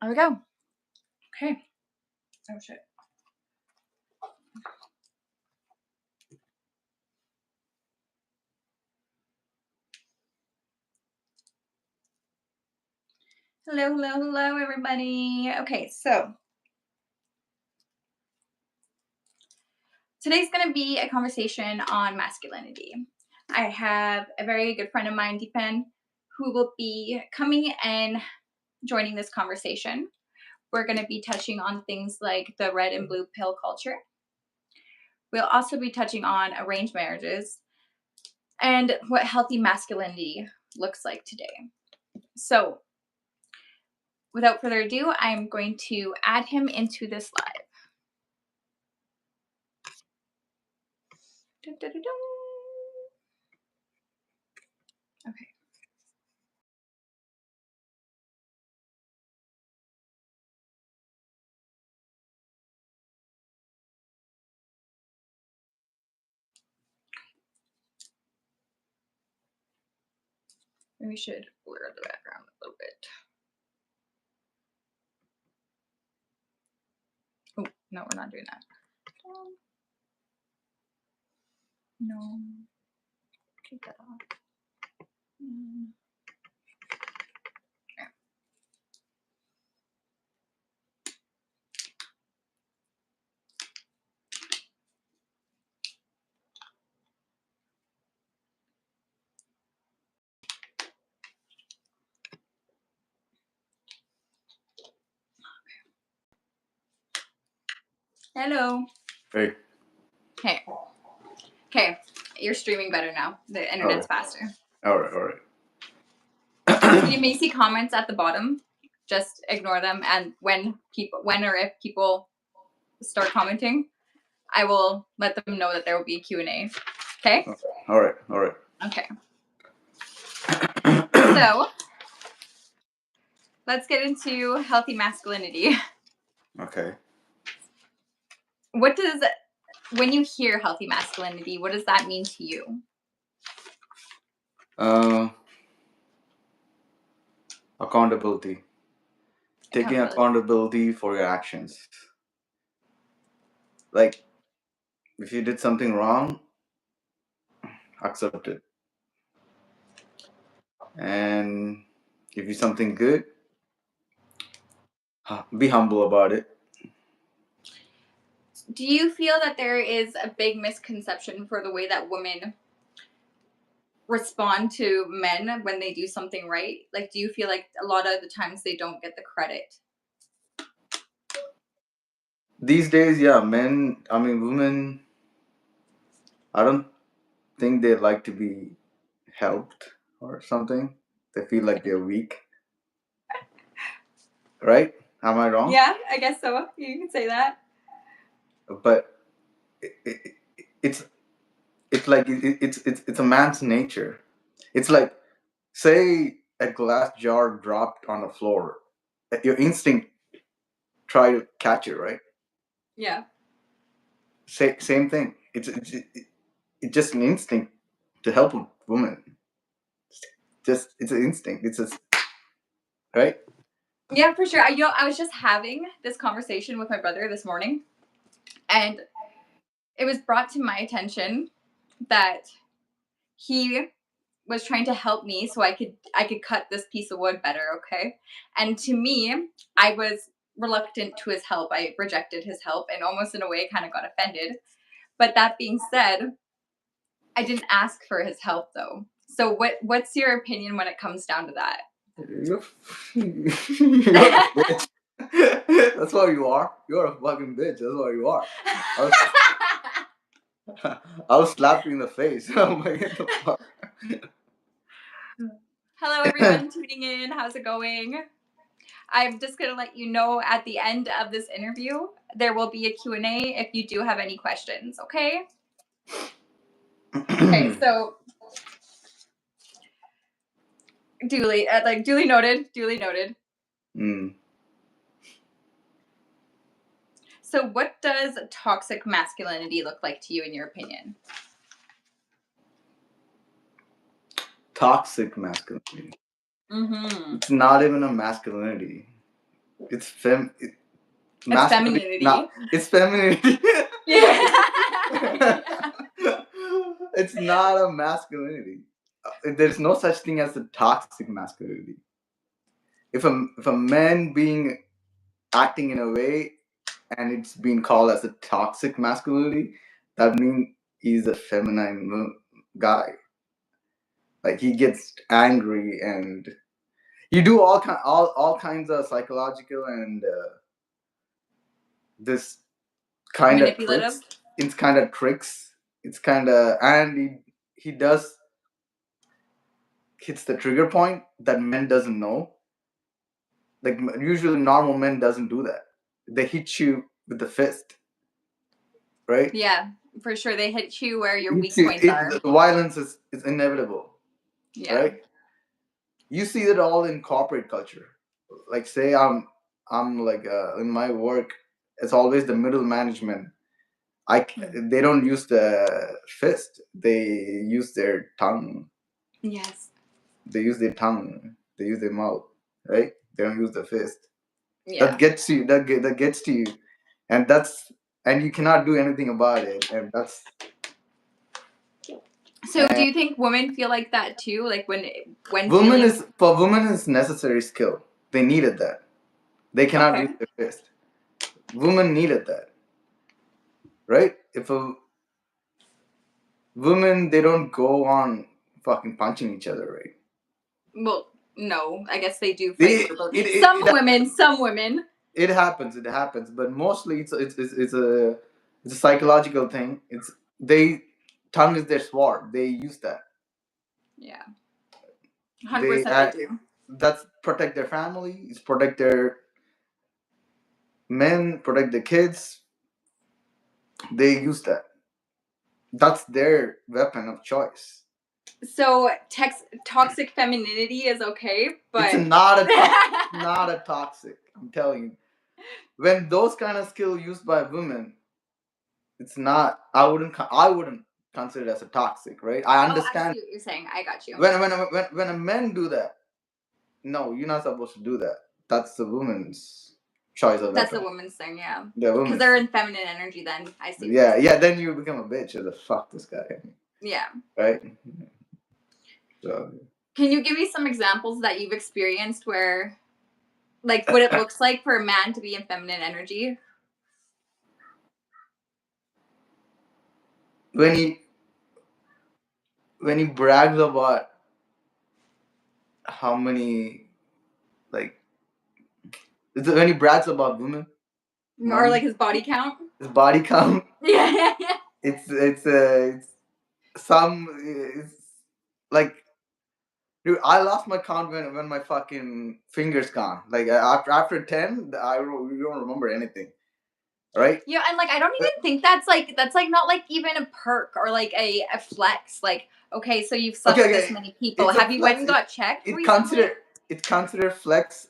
There we go. Okay. Oh, shit. Hello, everybody. Okay, so today's going to be a conversation on masculinity. I have a very good friend of mine, Deepan, who will be coming and joining this conversation. We're going to be touching on things like the red and blue pill culture. We'll also be touching on arranged marriages and what healthy masculinity looks like today. So, without further ado, I'm going to add him into this live. Okay. We should blur the background a little bit. Oh, no, we're not doing that. No. Take that off. Okay. Hello. Hey. Hey. Okay, you're streaming better now. The internet's faster. All right. You may see comments at the bottom. Just ignore them, and when or if people start commenting, I will let them know that there will be a Q&A. Okay? All right. Okay. So, let's get into healthy masculinity. Okay. When you hear healthy masculinity, what does that mean to you? Accountability. Taking accountability for your actions. Like, if you did something wrong, accept it. And if you something good, be humble about it. Do you feel that there is a big misconception for the way that women respond to men when they do something right? Like, do you feel like a lot of the times they don't get the credit? These days, yeah, women, I don't think they like to be helped or something. They feel like they're weak. Right? Am I wrong? Yeah, I guess so. You can say that. But it's like it's a man's nature. It's like, say a glass jar dropped on the floor, your instinct try to catch it, right? Yeah. Same thing. It's just an instinct to help a woman. It's an instinct. It's just right. Yeah, for sure. I was just having this conversation with my brother this morning, and it was brought to my attention that he was trying to help me so I could cut this piece of wood better, okay? And to me, I was reluctant to his help. I rejected his help and almost in a way kind of got offended. But that being said, I didn't ask for his help though. So what's your opinion when it comes down to that? You're a bitch. That's what you are. You're a fucking bitch. That's what you are. I'll slap you in the face. I'm like, what the fuck? Hello, everyone tuning in. How's it going? I'm just going to let you know at the end of this interview, there will be a Q&A if you do have any questions, okay? Okay, so duly noted. Mm. So what does toxic masculinity look like to you in your opinion? Toxic masculinity. Mm-hmm. It's not even a masculinity. It's It's masculinity. femininity. It's femininity. Yeah. It's not a masculinity. There's no such thing as a toxic masculinity. If a man being acting in a way and it's being called as a toxic masculinity, that means he's a feminine guy. Like he gets angry and you do all kinds of psychological and this kind of Manipulative. tricks. It's kind of tricks. It's kind of and he does hits the trigger point that men doesn't know. Like usually normal men doesn't do that. They hit you with the fist, right? Yeah, for sure. They hit you where your weak See, points are. the violence is inevitable, Yeah. right? You see that all in corporate culture. Like say I'm like in my work, it's always the middle management. They don't use the fist. They use their tongue. Yes. They use their tongue. They use their mouth, right? They don't use the fist. Yeah. That gets you. That gets to you, and you cannot do anything about it. And that's. So, do you think women feel like that too? Like when Women feeling... for women is necessary skill. They needed that. They cannot Okay. use their fist. Women needed that, right? If a women they don't go on fucking punching each other, right? Well, no, I guess they do They, fight verbally. it, Some women. it happens, but mostly it's a psychological thing. It's they tongue is their sword. They use that. Yeah, They 100% they do. that's protect their family. It's protect their men, protect the kids. They use that. That's their weapon of choice. So, toxic femininity is okay, but It's not a toxic. I'm telling you. When those kind of skill used by women, it's not. I wouldn't consider it as a toxic, right? I Oh, I understand. see what you're saying. I got you. When a men do that, no, you're not supposed to do that. That's the woman's choice of That's weapon. a woman's thing, yeah. The Because woman's. they're in feminine energy. Then I see. Yeah. Then you become a bitch. You're the fuck this guy, Yeah. right? So Can you give me some examples that you've experienced where, like, what it looks like for a man to be in feminine energy? when he brags about how many like when he brags about women, Or like his body count? his body count. Yeah. It's it's like dude, I lost my count when my fucking fingers gone. Like after 10, you don't remember anything, right? Yeah, and like I don't even think that's like not like even a perk or like a flex. Like, okay, so you've slept with this many people. It's a Have you went flex. and got checked It's recently? considered flex.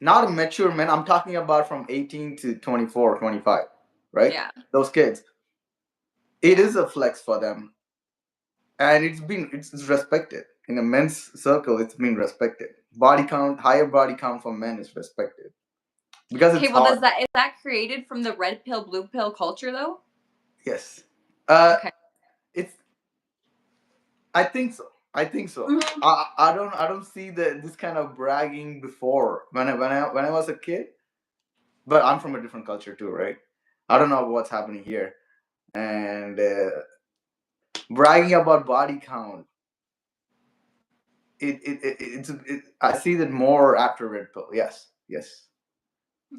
Not a mature man. I'm talking about from 18 to 24, 25, right? Yeah. Those kids. It is a flex for them, and it's respected in a men's circle. It's been respected. Body count, higher body count for men is respected because Okay, it's well, hard. is that created from the red pill, blue pill culture though? Yes. Okay. It's. I think so. I think so. Mhm. I don't see this kind of bragging before when I was a kid. But I'm from a different culture too, right? I don't know what's happening here, and bragging about body count. I see that more after red pill. Yes. Yeah.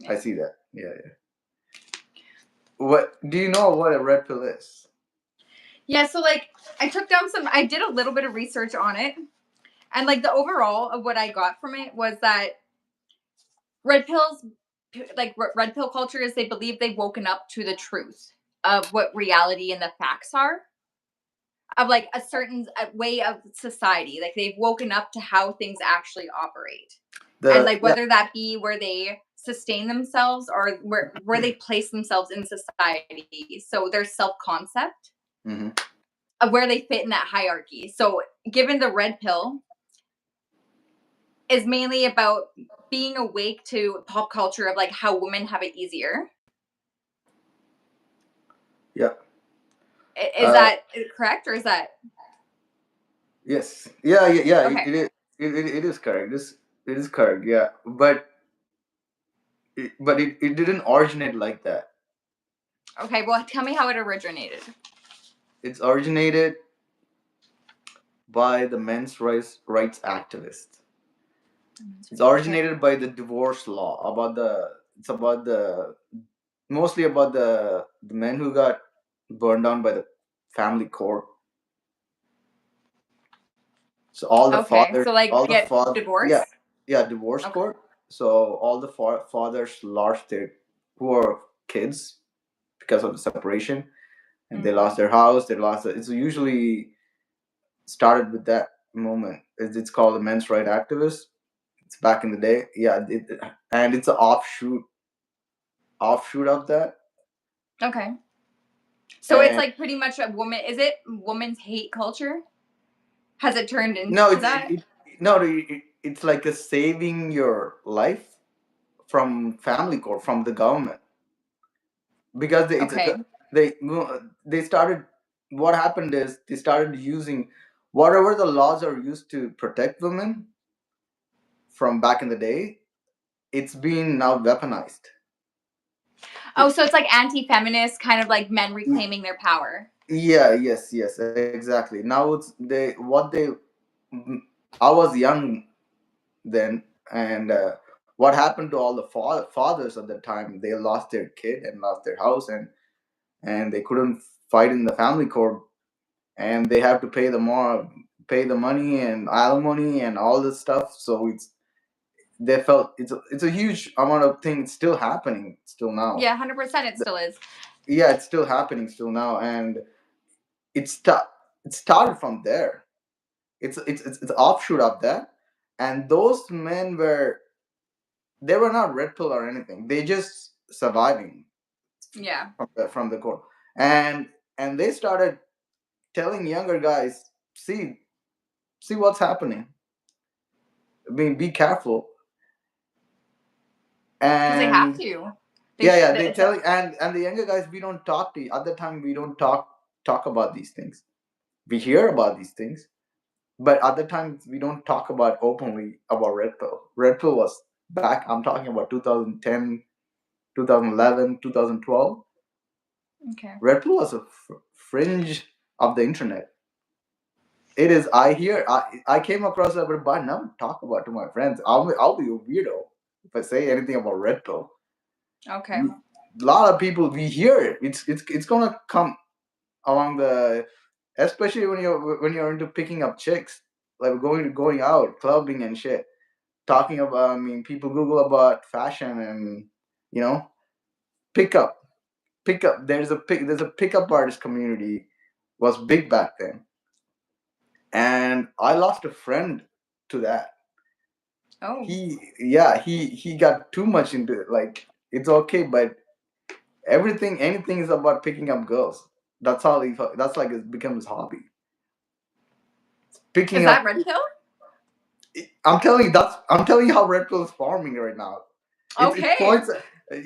I see that. Yeah. What do you know what a red pill is? Yeah, so like I did a little bit of research on it, and like the overall of what I got from it was that red pills, like red pill culture, is they believe they've woken up to the truth of what reality and the facts are of like a certain way of society. Like they've woken up to how things actually operate, and like whether that be where they sustain themselves or where they place themselves in society. So their self concept of where they fit in that hierarchy. So given the red pill, is mainly about being awake to pop culture of like how women have it easier. Yeah. Is Uh, that correct, or is that yes. Yeah. Yeah. Yeah. okay? It is. It is correct. It is correct. Yeah. But it didn't originate like that. Okay, well, tell me how it originated. It's originated by the men's rights activists. It's Okay. originated by the divorce law about the. It's about the mostly about the men who got burned down by the family court. So Okay, so like all the get father, yeah, divorced. yeah, divorce Okay. court. So all the fathers lost their who are kids because of the separation, and they lost Hmm. their house. They lost. It's usually started with that moment. It's called the men's right activist. It's back in the day, yeah, and it's an offshoot of that. Okay. So it's And like pretty much a woman. Is it woman's hate culture? Has it turned into no, that? no, it's like a saving your life from family court, from the government, because Okay. they they started. What happened is they started using whatever the laws are used to protect women from back in the day. It's been now weaponized. Oh, so it's like anti-feminist, kind of like men reclaiming their power. Yeah, yes, exactly. Now it's they what they. I was young then, and what happened to all the fathers at the time? They lost their kid and lost their house, and they couldn't fight in the family court, and they have to pay the money and alimony and all this stuff. So they felt it's a huge amount of things still happening still now. Yeah, 100%. It still is. Yeah, it's still happening still now, and it it started from there. It's offshoot of that, and those men they were not red pill or anything. They just surviving Yeah. from the court, and they started telling younger guys, see what's happening. I mean, be careful. Because they have And to. They yeah, should. yeah, they tell, and the younger guys, we don't talk to at the time. We don't talk about these things. We hear about these things, but at the time we don't talk about openly about red pill. Red pill was back. I'm talking about 2010, 2011, 2012. Okay. Red pill was a fringe of the internet. It is. I came across it, but I never talk about it to my friends. I'll be a weirdo if I say anything about red pill. Okay. A lot of people we hear it. It's gonna come along the, especially when you're into picking up chicks, like going out clubbing and shit. Talking about, I mean, people Google about fashion and you know pickup pickup. There's a pickup artist community was big back then, and I lost a friend to that. Oh. He got too much into it. Like, it's okay, but anything is about picking up girls. That's how that's like it become his hobby. Is Picking that up. red pill? I'm telling you how Red Pill is forming right now. It Okay. points.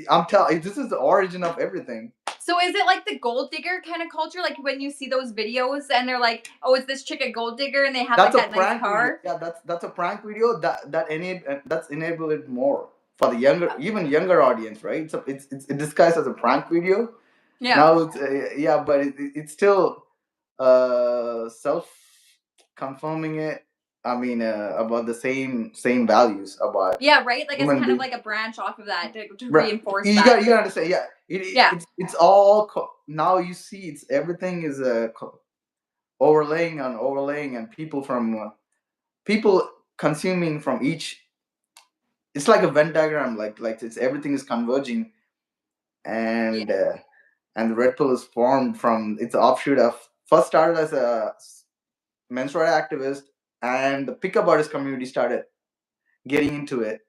I'm telling. This is the origin of everything. So is it like the gold digger kind of culture? Like when you see those videos and they're like, "Oh, is this chick a gold digger?" and they have That's like a that nice prank video. car. Yeah, that's a prank video that's enabled it more for the younger, even younger audience, right? It's disguised as a prank video. Yeah. Now it's yeah, but it's still self confirming it. I mean, about the same values about Yeah, right? Like it's human kind of being. like a branch off of that to Right. reinforce that. You got to understand. Yeah, Yeah. it's all now you see it's everything is overlaying, and people consuming from each. It's like a Venn diagram, like it's everything is converging, Yeah. and the red pill is formed from it's an offshoot of first started as a men's rights activist, and the pickup artist community started getting into it,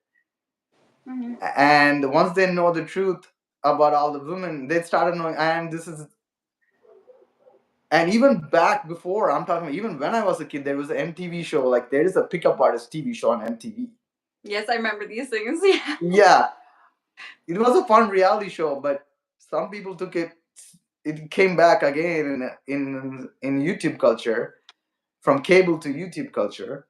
Hmm. and once they know the truth about all the women, they started knowing, and this is. And even back before, I'm talking about even when I was a kid, there was an MTV show. Like there is a pickup artist TV show on MTV. Yes, I remember these things. Yeah. Yeah, it was a fun reality show, but some people took it. It came back again in YouTube culture, from cable to YouTube culture,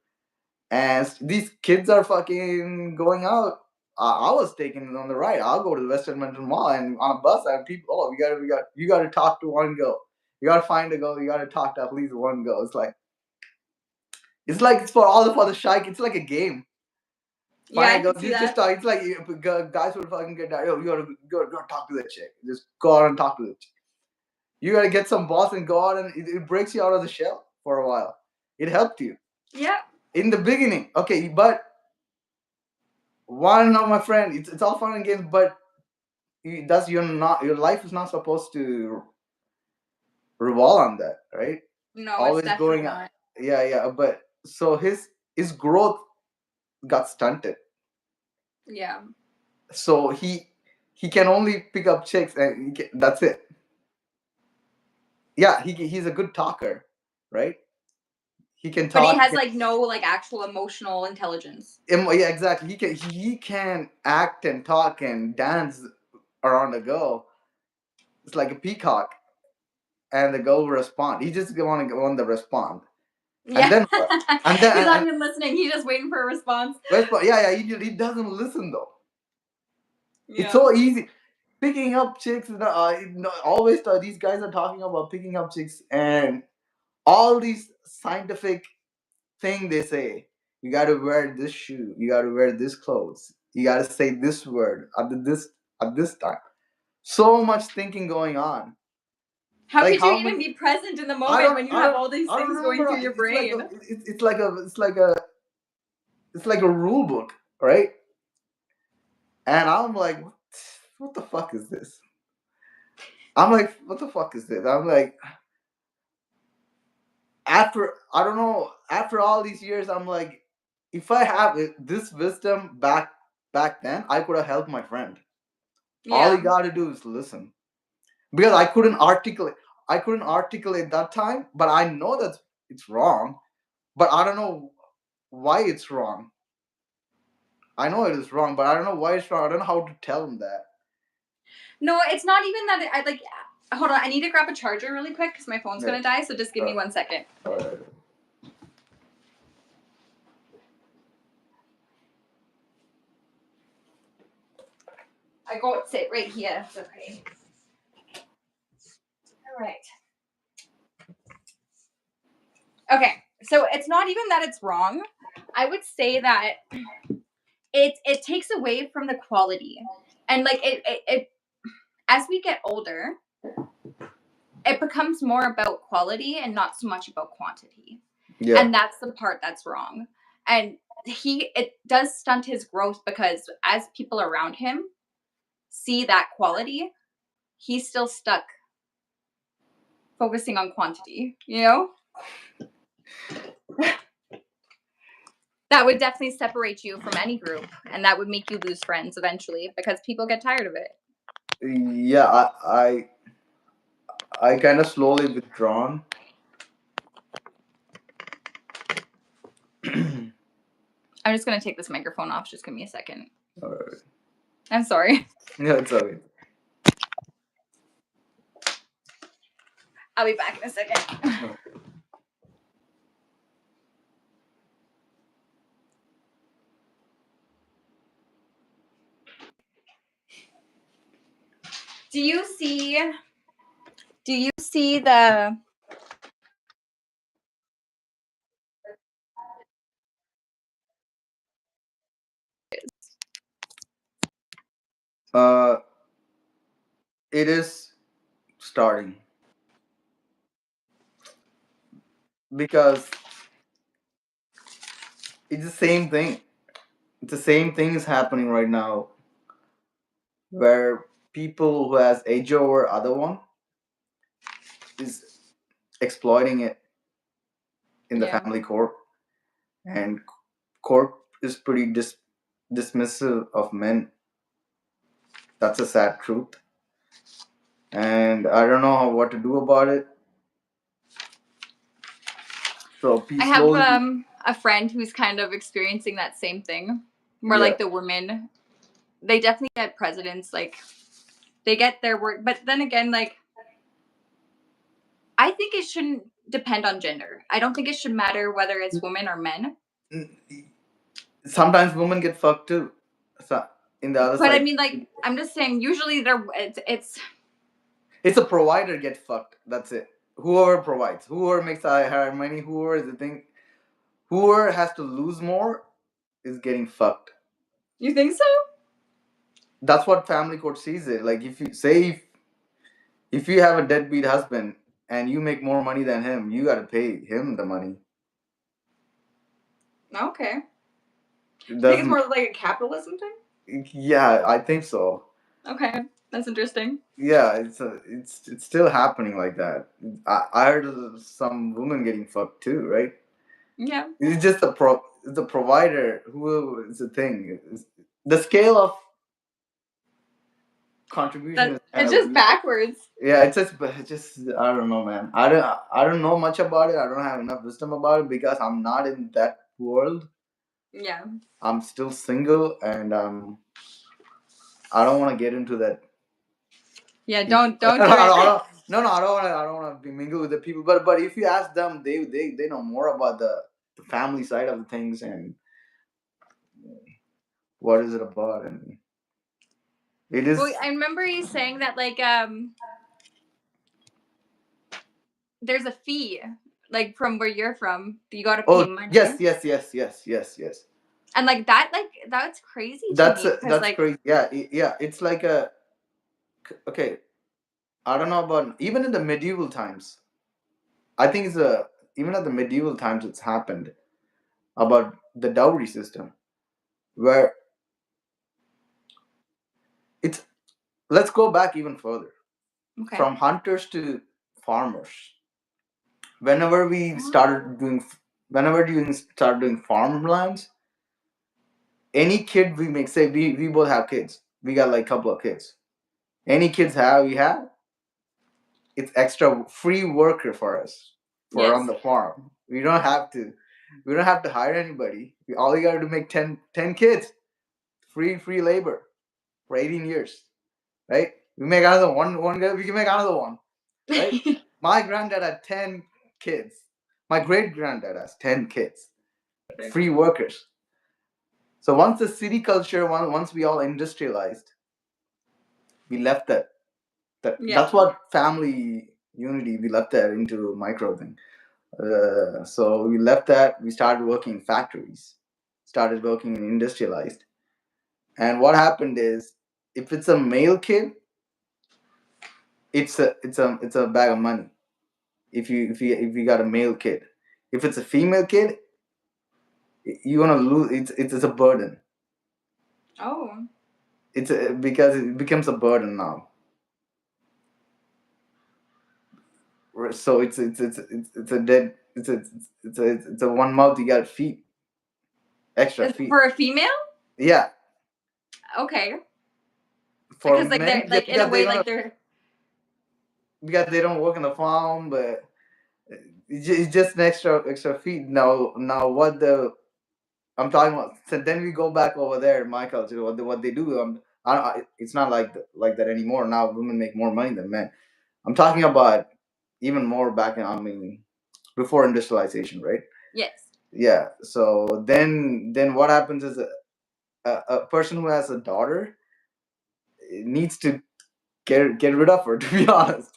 and these kids are fucking going out. I was taking it on the ride. I'll go to the Western Mental Mall and on a bus, and people, oh, you gotta talk to one girl. You gotta find a girl. You gotta talk to at least one girl. It's like it's for the shy. It's like a game. Yeah, I Fine, can see just that. talk. It's like guys will fucking get down. Yo, you gotta talk to that chick. Just go out and talk to the chick. You gotta get some balls and go out, and it breaks you out of the shell for a while. It helped you. Yeah. In the beginning, okay, but one of my friend, it's all fun and games, but your life is not supposed to revolve on that, right? No, it's Always definitely going out. not. Yeah, but so his growth got stunted. Yeah. So he can only pick up chicks, and that's it. Yeah, he's a good talker, right? He can But he talk. has like no like actual emotional intelligence. Yeah, exactly. He can act and talk and dance around a girl. It's like a peacock, and the girl will respond. He just want to respond, and Yeah. then what? And then He's not even listening. He's just waiting for a response. yeah, he doesn't listen though. Yeah. It's so easy picking up chicks. Always these guys are talking about picking up chicks, and all these scientific thing they say. You got to wear this shoe. You got to wear this clothes. You got to say this word at this time. So much thinking going on. How Like could you how even many? be present in the moment when you have all these I don't things going remember. through your brain? It's like a rule book, right? And I'm like, what the fuck is this? I'm like, what the fuck is this? I'm like, after I don't know, after all these years, I'm like, if I have this wisdom back then, I could have helped my friend. All Yeah. you got to do is listen, because I couldn't articulate that time, but I know that it's wrong, but I don't know why it's wrong. I know it is wrong, but I don't know why it's wrong. I don't know how to tell him that. No, it's not even that. I like. Hold on, I need to grab a charger really quick because my phone's gonna die. So just give me 1 second. All right. I go sit right here. It's okay. All right. Okay, so it's not even that it's wrong. I would say that it takes away from the quality, and like it as we get older, it becomes more about quality and not so much about quantity. Yeah. And that's the part that's wrong. And it does stunt his growth because as people around him see that quality, he's still stuck focusing on quantity, you know? That would definitely separate you from any group, and that would make you lose friends eventually because people get tired of it. Yeah, I kind of slowly withdrawn. I'm just gonna take this microphone off. Just give me a second. All right. I'm sorry. Yeah, it's okay. I'll be back in a second. Do you see the Uh, it is starting because it's the same thing. It's the same thing is happening right now, where people who has edge over other one is exploiting it in the Yeah. family court, and court is pretty dismissive of men. That's a sad truth, and I don't know what to do about it. So I have slowly. a friend who's kind of experiencing that same thing. where like the women, they definitely get presidents, like they get their work, but then again, like I think it shouldn't depend on gender. I don't think it should matter whether it's women or men. Sometimes women get fucked too. So in the other But side, I mean, like I'm just saying, usually it's a provider get fucked. That's it. Whoever provides, whoever makes higher money, whoever is the thing, whoever has to lose more is getting fucked. You think so? That's what family court sees it. Like if you say if you have a deadbeat husband and you make more money than him, you got to pay him the money. Okay. I think it's more like a capitalism thing. Yeah, I think so. Okay, that's interesting. Yeah, it's still happening like that. I heard of some women getting fucked too, right? Yeah. It's just the provider who is the thing. The scale of contribution is it's just backwards. Yeah, it's just I don't know, man. I don't know much about it. I don't have enough wisdom about it because I'm not in that world. Yeah. I'm still single, and I don't want to get into that. Yeah, don't do it. I don't want to be mingle with the people. But if you ask them, they know more about the family side of the things and what is it about, and it is. Well, I remember you saying that like there's a fee like from where you're from. You got to pay money. Yes. And like that's crazy to me. That's like, crazy. Yeah. It's like a okay. I don't know about even in the medieval times. I think it's even at the medieval times it's happened about the dowry system where it's let's go back even further. Okay. From hunters to farmers. Whenever we started doing farmlands, any kid we make, say we both have kids, we got like a couple of kids, any kids we have, it's extra free worker for us for on the farm. We don't have to hire anybody. All you gotta do make 10 kids, free labor for 18 years, right? We make another one guy, we can make another one, right? My granddad had 10 kids. My great granddad has 10 kids. Free workers. So once the city culture, once we all industrialized, we left that. That's what family unity, we left that into micro thing. So we left that. We started working in factories, started working in industrialized. And what happened is, if it's a male kid, it's a bag of money. If you got a male kid, if it's a female kid, you're gonna lose. It's a burden. Oh. Because it becomes a burden now. So it's a dead. It's a one mouth you gotta feed. Extra feed for a female. Yeah. Okay. Because like men, they're like in a way like they're because they don't work on the farm, but it's just an extra feed. Now what I'm talking about. So then we go back over there in my culture. What they do? It's not like that anymore. Now women make more money than men. I'm talking about even more back in. I mean, before industrialization, right? Yes. Yeah. So then what happens is a person who has a daughter needs to get rid of her. To be honest,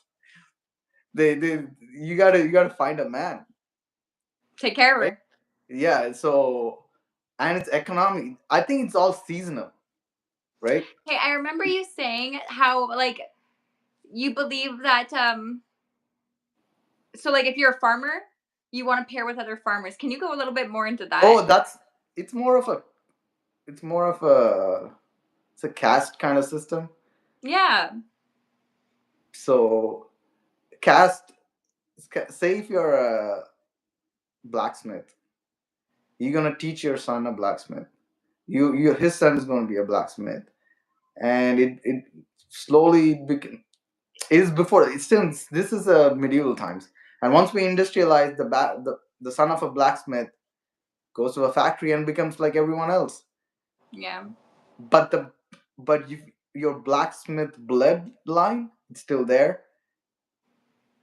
you gotta find a man. Take care of her. Yeah. So and it's economic. I think it's all seasonal, right? Hey, I remember you saying how like you believe that so like if you're a farmer, you want to pair with other farmers. Can you go a little bit more into that? Oh, it's more of a it's a caste kind of system. Yeah. So caste, say if you're a blacksmith, you're gonna teach your son a blacksmith. His son is gonna be a blacksmith, and it slowly is before it's still this is a medieval times, and once we industrialize the son of a blacksmith goes to a factory and becomes like everyone else. Yeah. But your blacksmith bloodline, it's still there,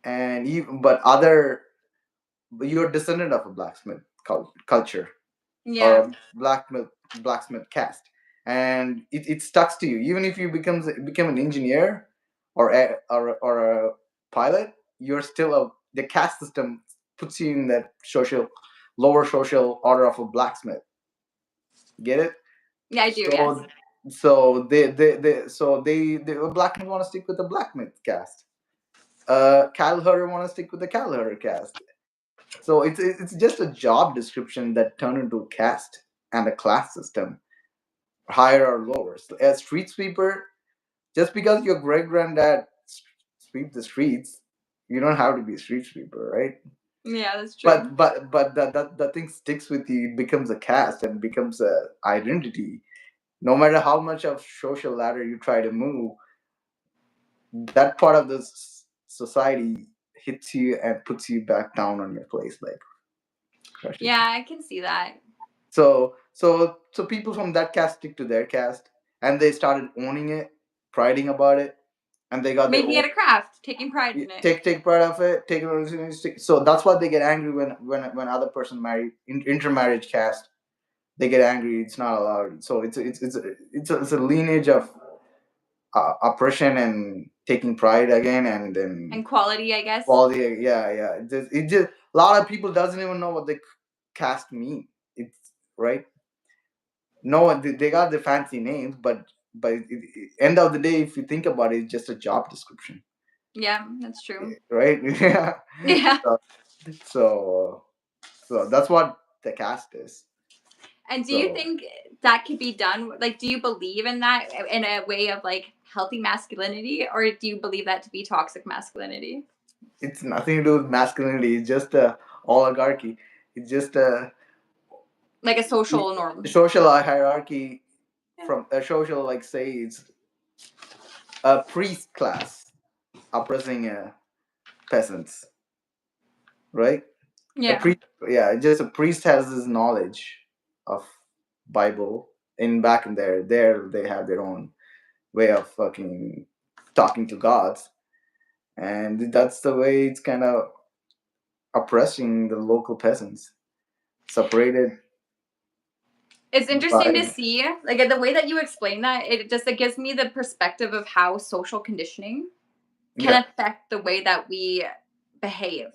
and even but other you're descendant of a blacksmith culture, or Yeah. a blacksmith caste, and it stucks to you even if you become an engineer or a pilot. You're still the caste system puts you in that lower social order of a blacksmith. Get it? Yeah, I do. Yes. So the blacksmith want to stick with the blacksmith caste. Cattle herder want to stick with the cattle herder caste. So it's just a job description that turned into a caste and a class system, higher or lower. So as street sweeper, just because your great granddad sweep the streets, you don't have to be a street sweeper, right? Yeah, that's true. But that thing sticks with you. It becomes a caste and becomes a identity. No matter how much of social ladder you try to move, that part of the society hits you and puts you back down on your place, like crushes you. Yeah, I can see that. So people from that caste stick to their caste, and they started owning it, priding about it, and they got their Making own it a craft, taking pride in it. take pride of it, take it. So that's why they get angry when other person marry intermarriage caste. They get angry. It's not allowed. So it's a lineage of oppression and taking pride again, and then And quality, I guess. quality. Yeah. It just a lot of people doesn't even know what the caste mean. It's right. No, they got the fancy names, but end of the day, if you think about it, it's just a job description, Yeah, that's true. right? Yeah. Yeah. So, so that's what the caste is. And do you So think that could be done? Like, do you believe in that in a way of like healthy masculinity, or do you believe that to be toxic masculinity? it's nothing to do with masculinity. It's just a oligarchy. It's just a Like a social norm. social hierarchy from a social, like say it's a priest class oppressing peasants, right? A Yeah. priest, yeah, just a priest has this knowledge of Bible. In back in there they have their own way of fucking talking to gods, and that's the way it's kind of oppressing the local peasants, separated It's interesting to by see, like the way that you explain that, it gives me the perspective of how social conditioning can yeah affect the way that we behave.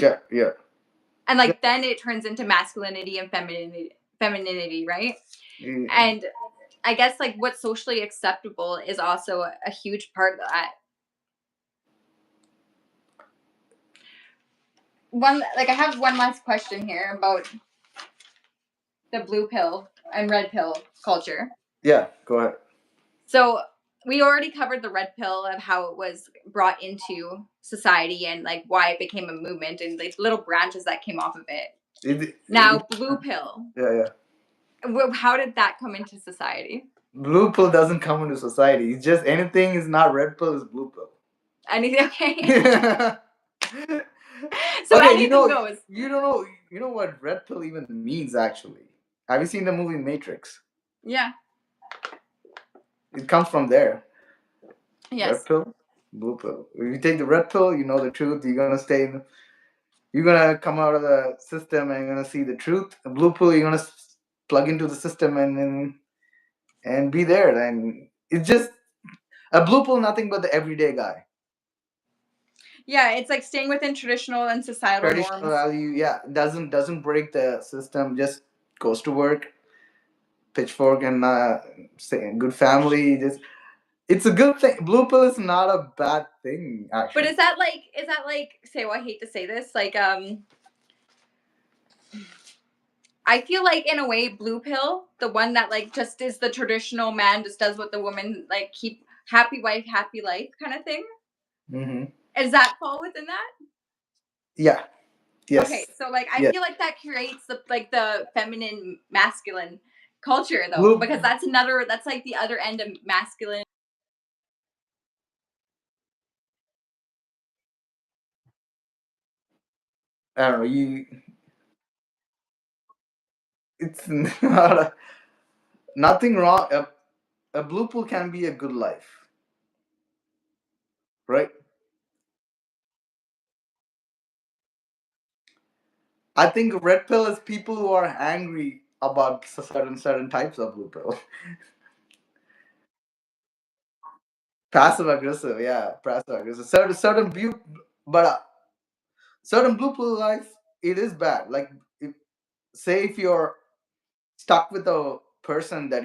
yeah And like then it turns into masculinity and femininity, right? yeah. And I guess like what's socially acceptable is also a huge part of that. I have one last question here about the blue pill and red pill culture. Yeah, go ahead. So we already covered the red pill of how it was brought into society and like why it became a movement and the little branches that came off of it. Now blue pill. Yeah. How did that come into society? Blue pill doesn't come into society. It's just anything is not red pill is blue pill. Anything okay? So Okay, anything goes. you know what red pill even means actually. Have you seen the movie Matrix? Yeah. It comes from there. Yes. Red pill, blue pill. If you take the red pill, you know the truth. You're gonna stay. You're gonna come out of the system and you're gonna see the truth. The blue pill, you're gonna plug into the system and be there. And it's just a blue pill, nothing but the everyday guy. Yeah, it's like staying within traditional and societal Traditional norms. value, yeah, doesn't break the system. Just goes to work, pitchfork, and say good family. Just it's a good thing. Blue pill is not a bad thing, But actually. is that like say well I hate to say this, like I feel like in a way blue pill, the one that like just is the traditional man just does what the woman like keep happy wife, happy life kind of thing. Mm-hmm. Does that fall within that? Yeah. Yes. Okay, so like I Yes. feel like that creates the feminine masculine culture though, Blue. because that's like the other end of masculine. I don't know. It's not. Nothing wrong. A blue pill can be a good life, right? I think red pill is people who are angry about certain types of blue pill. Passive aggressive, yeah, passive aggressive. Certain blue, but certain blue pill life, it is bad. Like, say if you're stuck with a person that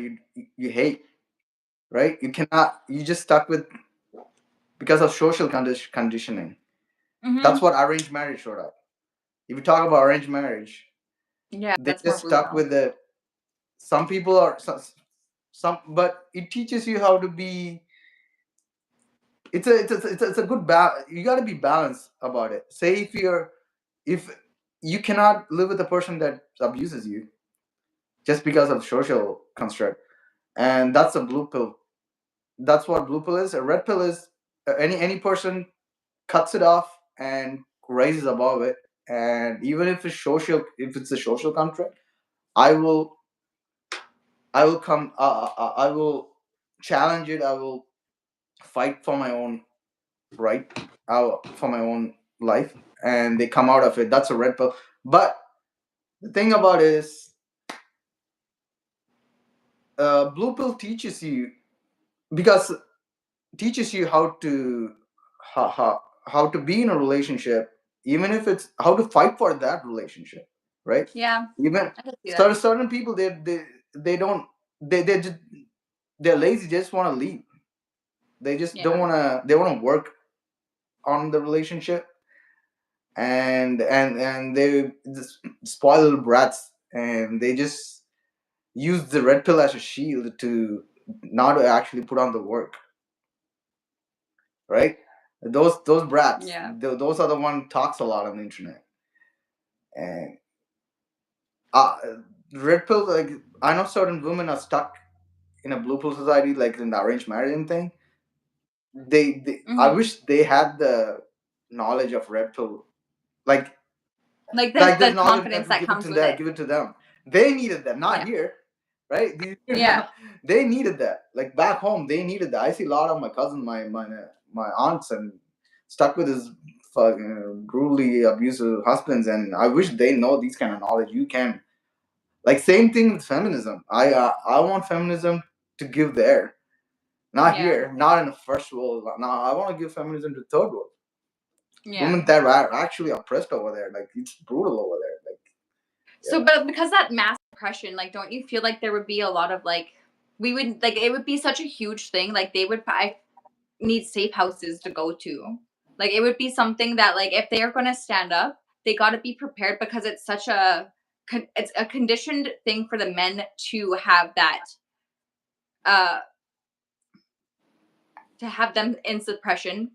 you hate, right? You cannot. You just stuck with because of social conditioning. That's Mm-hmm. what arranged marriage showed up. If you talk about arranged marriage, Yeah, they that's more just stuck brutal. with it. Some people are some, but it teaches you how to be. It's a good you got to be balanced about it. Say if you cannot live with a person that abuses you just because of social construct, and that's a blue pill. That's what blue pill is. A red pill is any person cuts it off and rises above it. And even if it's a social contract, I will I will come. I will challenge it. I will fight for my own right, for my own life, and they come out of it. That's a red pill. But the thing about it is, blue pill teaches you because teaches you how to be in a relationship, even if it's how to fight for that relationship, right? Yeah, Even I can see that. certain people, they don't they just they're lazy. They just want to leave. They just don't Yeah, want to. They want to work on the relationship, and they just spoiled brats, and they just use the red pill as a shield to not to actually put on the work, right? Those brats, yeah. those are the one talks a lot on the internet. And uh, red pill, like, I know certain women are stuck in a blue pill society, like in the arranged marriage thing. They I Mm-hmm. wish they had the knowledge of red pill, like Like like the this knowledge confidence that give it comes to with them, it. give it to them. They needed that, not Yeah, here, right? yeah, They needed that. Like back home, they needed that. I see a lot of my cousins, my aunts, and stuck with his fucking brutally abusive husbands, and I wish they know these kind of knowledge. You can, like, same thing with feminism. I want feminism to give there, not yeah, here, not in the first world. No, I want to give feminism to third world. yeah. Women that are actually oppressed over there, like it's brutal over there. Like, So, but because that mass oppression, like, don't you feel like there would be a lot of like, we would like it would be such a huge thing. Like, they would I need safe houses to go to. Like, it would be something that like if they are going to stand up, they got to be prepared because it's such a it's a conditioned thing for the men to have that uh to have them in suppression.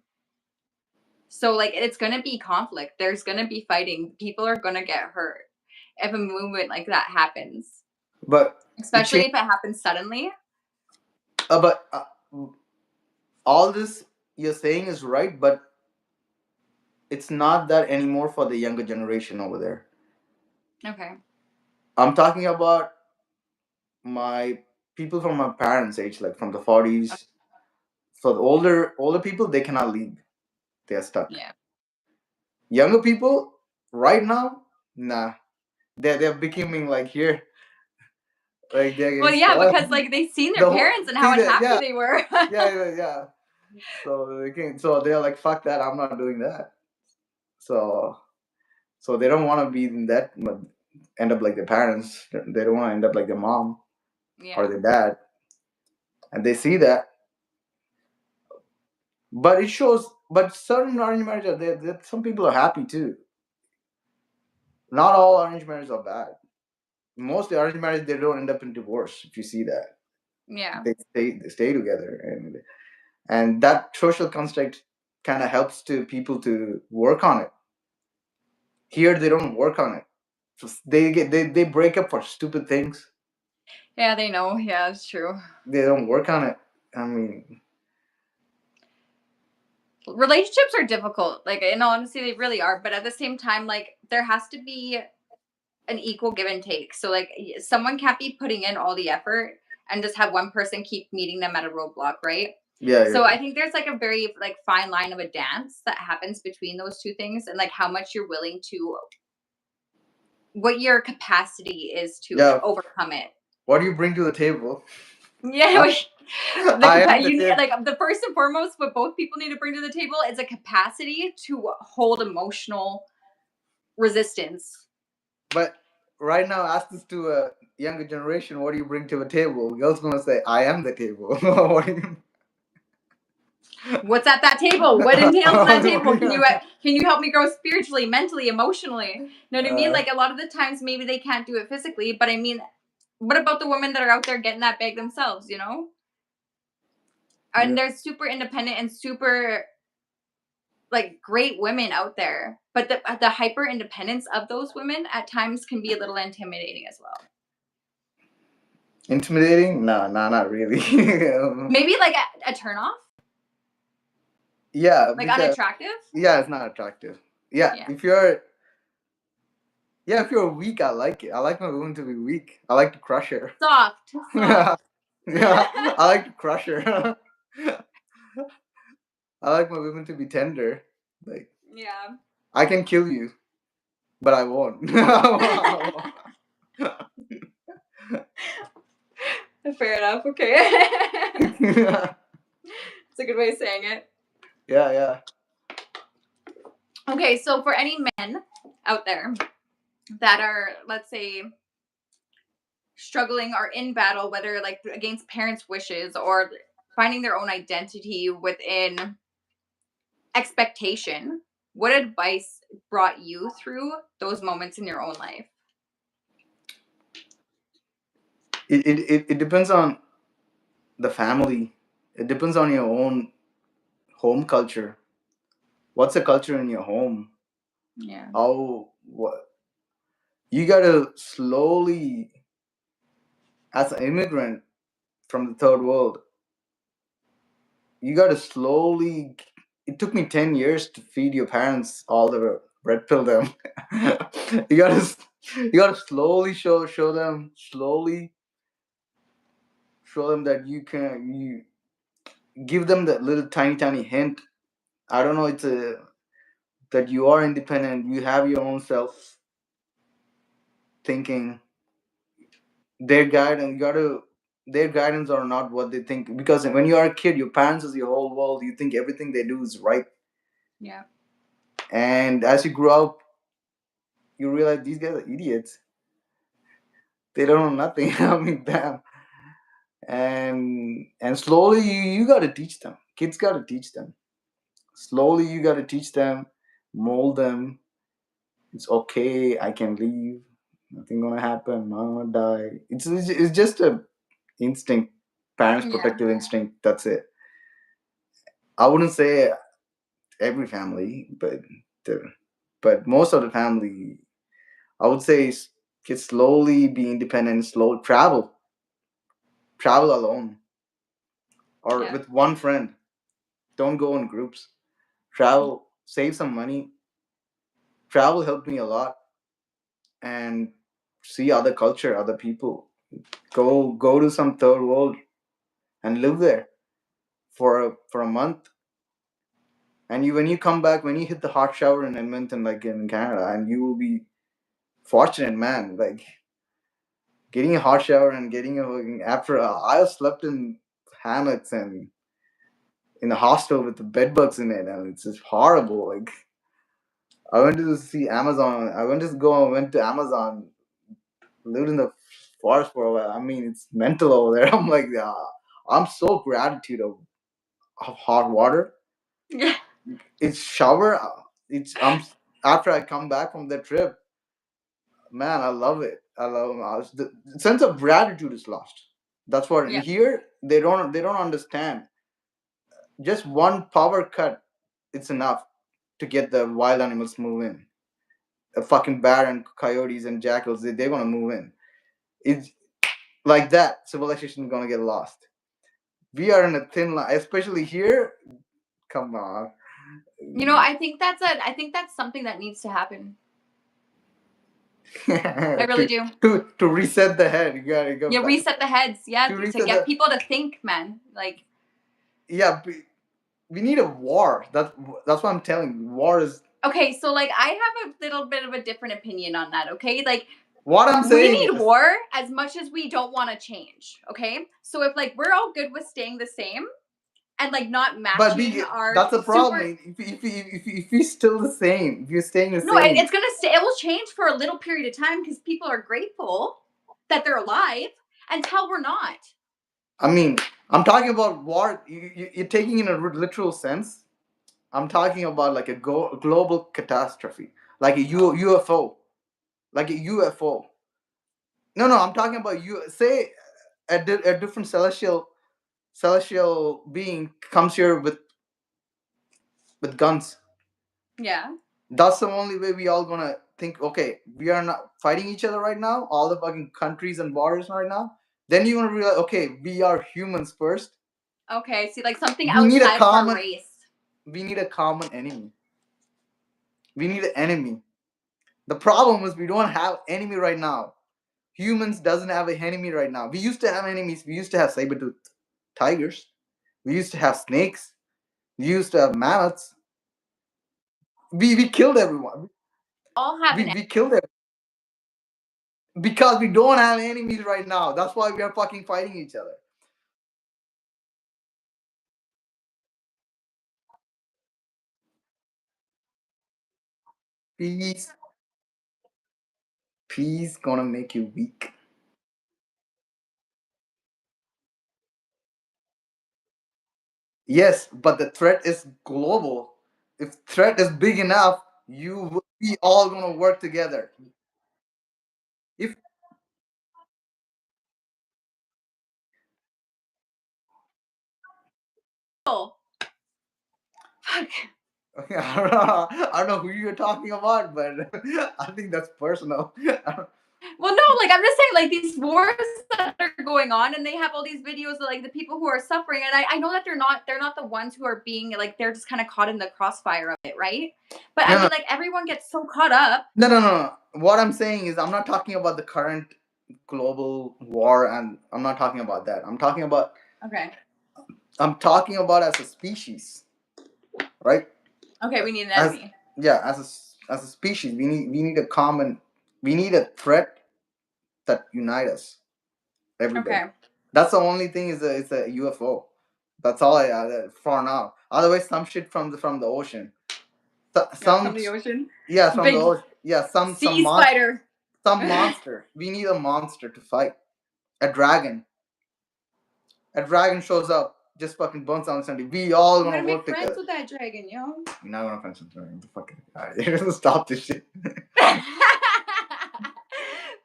So like it's going to be conflict. There's going to be fighting. People are going to get hurt if a movement like that happens, but it especially changed. if it happens suddenly. But all this you're saying is right, but it's not that anymore for the younger generation over there. Okay. I'm talking about my people from my parents' age, like from the 40s. For the older people, they cannot leave. They are stuck. Yeah. Younger people, right now, nah. They're becoming like here, like they're Well, getting yeah, spoiled. because like they've seen their The whole parents and how see that, unhappy yeah, they were. yeah. So they can, so they're like, fuck that, I'm not doing that. So they don't want to be in that, but end up like their parents. They don't want to end up like their mom or Yeah. their dad, and they see that. But it shows. But certain arranged marriages are there. Some people are happy too. Not all arranged marriages are bad. Most arranged marriages, they don't end up in divorce. If you see that, Yeah. they stay together, and that social construct kind of helps to people to work on it. Here, they don't work on it. They break up for stupid things. Yeah, they know. Yeah, it's true. They don't work on it. I mean, Relationships are difficult. Like, in all honesty, they really are. But at the same time, like, there has to be an equal give and take. So, like, someone can't be putting in all the effort and just have one person keep meeting them at a roadblock, right? Yeah, So yeah. I think there's like a very like fine line of a dance that happens between those two things, and like how much you're willing to, what your capacity is to Yeah. overcome it. What do you bring to the table? Yeah, I am the you need table. like the first and foremost, what both people need to bring to the table is a capacity to hold emotional resistance. But right now, ask this to a younger generation. What do you bring to the table? Girls gonna say, "I am the table." What do you? What's at that table? What entails on that table? Can uh, you help me grow spiritually, mentally, emotionally? You know what I mean? Like a lot of the times maybe they can't do it physically, but I mean, what about the women that are out there getting that bag themselves, you know? yeah. And they're super independent and super like great women out there. But the hyper independence of those women at times can be a little intimidating as well. Intimidating? No, no, not really. Maybe like a turnoff? Yeah, Like because unattractive? yeah, it's not attractive. Yeah, Yeah. if you're weak, I like it. I like my woman to be weak. I like to crush her. Soft. Yeah, Soft. I like to crush her. I like my women to be tender. Like Yeah. I can kill you, but I won't. Fair enough. Okay. Yeah, It's a good way of saying it. yeah. Okay, so for any men out there that are, let's say, struggling or in battle, whether like against parents' wishes or finding their own identity within expectation, what advice brought you through those moments in your own life? It depends on the family. It depends on your own home culture. What's the culture in your home? Yeah. How what you gotta slowly, as an immigrant from the third world, you gotta slowly. It took me 10 years to feed your parents all the red pill them. you gotta you gotta slowly show them that you give them that little tiny hint. I don't know. It's a that you are independent. You have your own self thinking. Their guidance, you gotta. Their guidance are not what they think, because when you are a kid, your parents is your whole world. You think everything they do is right, Yeah. and as you grow up, you realize these guys are idiots. They don't know nothing. I mean, damn. And slowly you gotta teach them. Kids gotta teach them. Slowly you gotta teach them, mold them. It's okay. I can leave. Nothing gonna happen. I'm not gonna die. It's just a instinct, parents' Yeah. protective instinct. That's it. I wouldn't say every family, but most of the family, I would say kids slowly be independent, slow travel alone or Yeah. with one friend. Don't go in groups. Travel, save some money. Travel helped me a lot, and see other culture, other people. Go to some third world and live there for a month. And when you come back, when you hit the hot shower in Edmonton, like in Canada, and you will be fortunate, man. Like getting a hot shower and getting a after I slept in hammocks and in a hostel with the bed bugs in it, and it's just horrible. Like I went to see Amazon. I went to Amazon, lived in the forest for a while. I mean, it's mental over there. I'm like, I'm so gratitude of hot water. Yeah. It's shower. It's after I come back from the trip, man, I love it. I love the sense of gratitude is lost. That's what Yeah. here they don't understand. Just one power cut, it's enough to get the wild animals move in. A fucking bear and coyotes and jackals, they're gonna move in. It's like that. Civilization is gonna get lost. We are in a thin line, especially here. Come on. You know, I think that's something that needs to happen. I really do. To reset the head, you gotta go. Yeah, back. reset the heads. Yeah, To to reset get the. people to think, man. Like, Yeah, we need a war. That's what I'm telling you. War is. okay, so like I have a little bit of a different opinion on that. Okay, like What I'm we saying need is, war as much as we don't want to change. Okay, so if like we're all good with staying the same and like not but matching our that's a problem. super. If you're still the same, if you're staying the No, same. it's gonna stay. It will change for a little period of time because people are grateful that they're alive until we're not. I mean, I'm talking about war. You're taking in a literal sense. I'm talking about like a global catastrophe, like a UFO, like a UFO. No, I'm talking about you. Say a different celestial being comes here with guns. Yeah. That's the only way we all gonna think. Okay, we are not fighting each other right now. All the fucking countries and borders right now. Then you gonna realize, okay, we are humans first. Okay. See, like something We need a outside of our common. race. We need a common enemy. We need an enemy. The problem is we don't have enemy right now. Humans doesn't have an enemy right now. We used to have enemies. We used to have saber-toothed tigers. We used to have snakes. We used to have mammoths. We killed everyone. All have an We killed them because we don't have enemies right now. That's why we are fucking fighting each other. Peace, peace gonna make you weak. Yes, but the threat is global. If threat is big enough, we all gonna work together. If fuck. I don't know who you're talking about, but I think that's personal. Well, no, like I'm just saying, like these wars that are going on, and they have all these videos of like the people who are suffering, and I know that they're not the ones who are being like they're just kind of caught in the crossfire of it, right? But I No, mean, like everyone gets so caught up. no. What I'm saying is, I'm not talking about the current global war, and I'm not talking about that. Okay. I'm talking about as a species, right? Okay, we need an As enemy. yeah, as a species, we need a threat that unite us, everybody. Okay. That's the only thing is it's a UFO. That's all I for now. Otherwise, some shit from the ocean. Yeah, Some from the ocean. yeah from the Big ocean. Yeah, sea spider. some monster. We need a monster to fight. A dragon. A dragon shows up, just fucking burns down the city. We all I'm gonna gonna work make friends together. with that dragon, yo. You're not gonna friends with the dragon. Fucking stop this shit.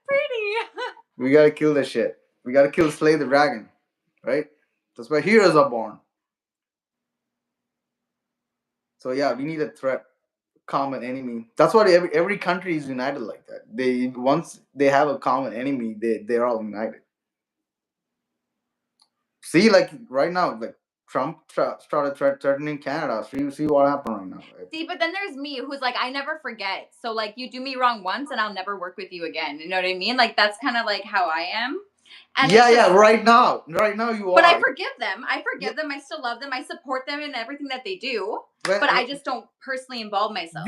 Pretty. We gotta kill this shit. We gotta slay the dragon, right? That's where heroes are born. So yeah, we need a threat, common enemy. That's why every country is united like that. They once they have a common enemy, they're all united. See, like right now, like Trump started threatening Canada. See what happened right now. Right? See, but then there's me who's like, I never forget. So like, you do me wrong once, and I'll never work with you again. You know what I mean? Like that's kind of like how I am. And Yeah, it's just, right now you but are. I forgive them. I forgive them. I still love them. I support them in everything that they do. When, But I just don't personally involve myself.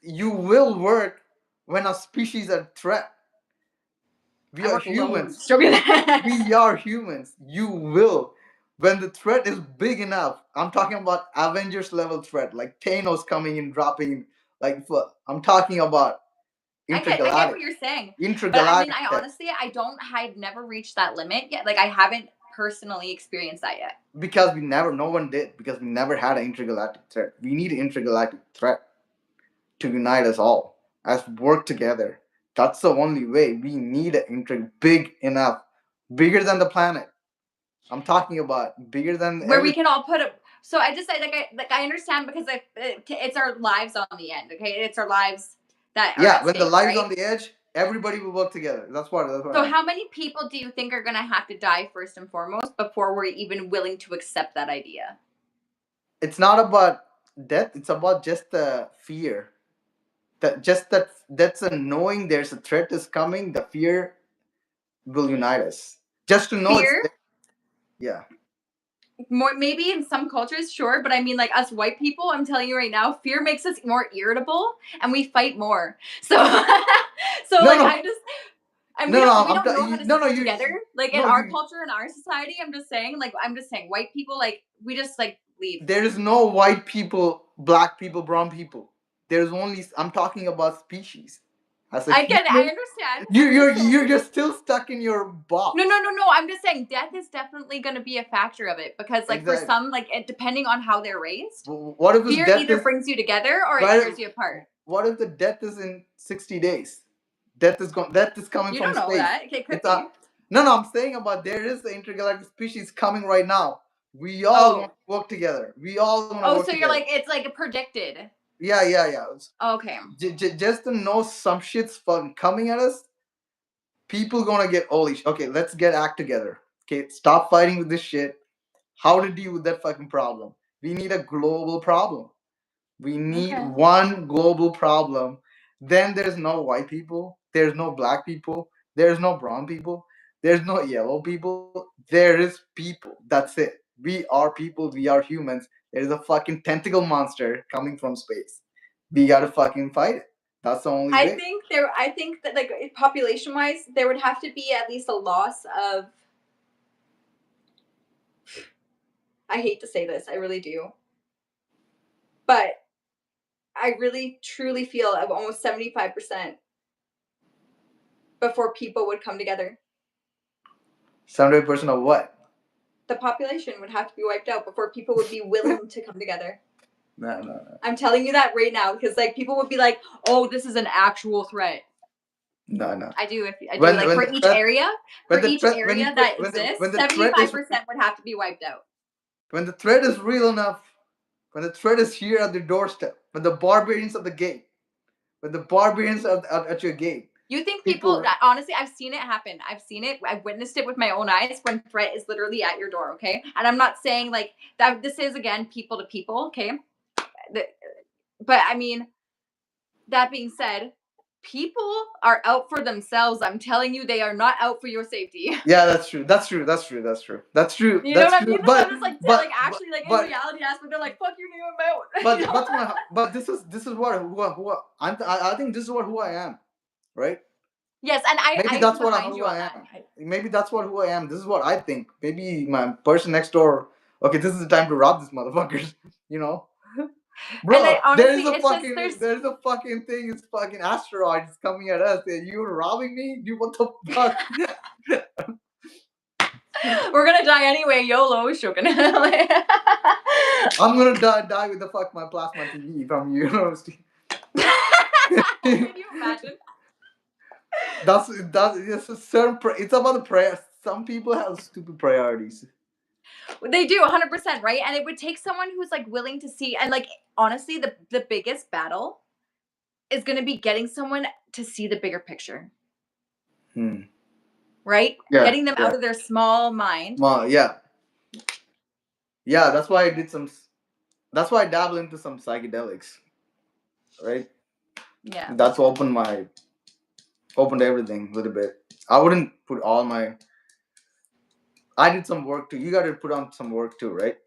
you will work when a species are threat. We I are work alone. humans. We We are humans. You will. When the threat is big enough, I'm talking about Avengers level threat, like Thanos coming in, dropping, like I'm talking about I get what intergalactic, you're saying. But I mean, intergalactic I threat. honestly, I've never reached that limit yet. Like I haven't personally experienced that yet. Because no one did, because we never had an intergalactic threat. We need an intergalactic threat to unite us all, as work together. That's the only way. We need an big enough, bigger than the planet. I'm talking about bigger than Where we can all put it. So I just say like I understand because it's our lives on the end. Okay, it's our lives that are Yeah, at when the stake, lives right? on the edge, everybody will work together. That's what. So how many people do you think are gonna have to die first and foremost before we're even willing to accept that idea? It's not about death. It's about just the fear. That's a knowing there's a threat is coming. The fear will unite us. Just to know it's Fear, there. Yeah. more maybe in some cultures, sure, but I mean, like us white people, I'm telling you right now, fear makes us more irritable and we fight more. So, so No, like no, I just and no, no. we don't know how to No, no. stick You, together. Like in no, our you. culture, in our society, I'm just saying, white people, like we just like leave. There is no white people, black people, brown people. There's only. I'm talking about species. As a I human, understand. I'm just saying. you're still stuck in your No, box. no, no, no. I'm just saying death is definitely going to be a factor of it because, like, for Exactly. some, like, depending on how they're raised, What if his fear death either is brings you together or it right? tears you apart. What if the death is in 60 days? Death is going. Death is coming You from don't know space. that. It could It's be. no, no. I'm saying about there is the intergalactic species coming right now. We all want Oh. to work together. We all want to Oh, work so you're together. like, it's like predicted. Yeah, yeah, yeah. Okay. Just to know some shit's fucking coming at us, people gonna get holy. Okay, let's get act together. Okay, stop fighting with this shit. How to deal with that fucking problem? We need a global problem. We need Okay. one global problem. Then there's no white people. There's no black people. There's no brown people. There's no yellow people. There is people. That's it. We are people. We are humans. There's a fucking tentacle monster coming from space. We gotta fucking fight it. That's the only way. I think that, like, population wise, there would have to be at least a loss of, I hate to say this, I really do, but I really truly feel of almost 75% before people would come together. 70% of what? The population would have to be wiped out before people would be willing to come together. No, no, no. I'm telling you that right now because like people would be like, "Oh, this is an actual threat." No, no. I do. If I do, When like when for the each threat area, when the threat that when exists, the threat is 75% would have to be wiped out. when the threat is real enough, when the threat is here at the doorstep, when the barbarians at the gate, when the barbarians are at your gate, You think people? people. Honestly, I've seen it happen. I've seen it. I've witnessed it with my own eyes when threat is literally at your door. Okay, and I'm not saying like that. This is again people to people. Okay, but I mean, that being said, people are out for themselves. I'm telling you, they are not out for your safety. Yeah, that's true. That's true. That's true. That's true. That's true. You know That's what I true. mean? So I'm just like, actually, like in But reality aspect, they're like, "Fuck your new amount." You know? but this is what I think this is what who I am, right? Yes, and Maybe I am that's what behind who you on I that. am. Maybe that's what who I am. This is what I think. Maybe my person next door. Okay, this is the time to rob this motherfuckers. You know, And bro. honestly, it's just there's There's a fucking thing. It's fucking asteroids coming at us. And you robbing me? Dude, what the fuck? we're gonna die anyway. YOLO, Shogun. I'm gonna die with the fuck my plasma TV from university. Can you imagine? It's a certain. It's about the prayer. Some people have stupid priorities. They do 100%, right? And it would take someone who's like willing to see and like honestly, the biggest battle is going to be getting someone to see the bigger picture, Hmm. right? Yeah. Getting them out of their small mind. Well, yeah. Yeah, that's why I did some. That's why I dabble into some psychedelics, right? Yeah. That's opened everything a little bit. I wouldn't put all my. I did some work too. You got to put on some work too, right?